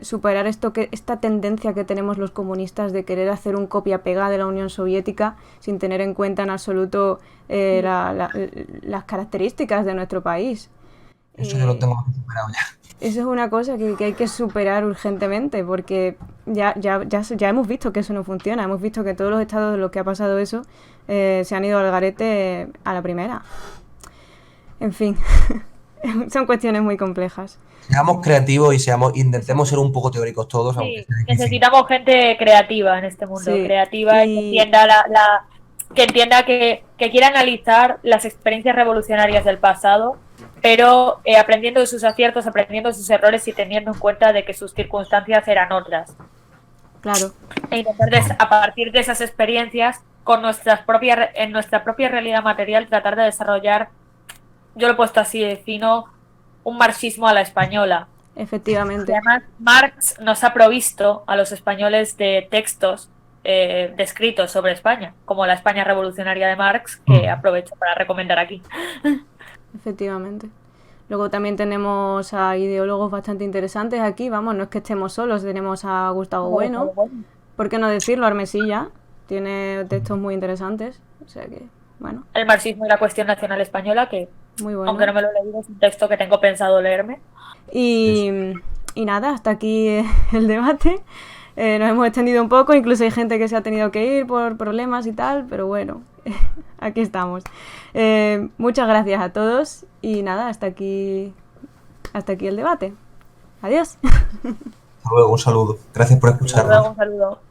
superar esta tendencia que tenemos los comunistas de querer hacer un copia-pega de la Unión Soviética sin tener en cuenta en absoluto las características de nuestro país. Eso yo lo tengo superado ya. Eso es una cosa que hay que superar urgentemente, porque ya hemos visto que eso no funciona. Hemos visto que todos los estados de los que ha pasado eso se han ido al garete a la primera. En fin, son cuestiones muy complejas. Seamos creativos y intentemos ser un poco teóricos todos. Sí, aunque necesitamos gente creativa en este mundo, sí, creativa y que entienda que quiera analizar las experiencias revolucionarias del pasado, pero aprendiendo de sus aciertos, aprendiendo de sus errores y teniendo en cuenta de que sus circunstancias eran otras. Claro. E intentar a partir de esas experiencias, en nuestra propia realidad material, tratar de desarrollar, yo lo he puesto así de fino, un marxismo a la española. Efectivamente. Y además, Marx nos ha provisto a los españoles de textos descritos sobre España, como la España revolucionaria de Marx, que aprovecho para recomendar aquí. Efectivamente. Luego también tenemos a ideólogos bastante interesantes aquí, vamos, no es que estemos solos, tenemos a Gustavo Bueno, ¿por qué no decirlo? Armesilla tiene textos muy interesantes, o sea que, bueno. El marxismo y la cuestión nacional española, que muy bueno. Aunque no me lo he leído, es un texto que tengo pensado leerme. Y nada, hasta aquí el debate. Nos hemos extendido un poco, incluso hay gente que se ha tenido que ir por problemas y tal, pero bueno, aquí estamos. Muchas gracias a todos y nada, hasta aquí el debate. Adiós. Hasta luego, un saludo. Gracias por escucharnos. Hasta luego, un saludo.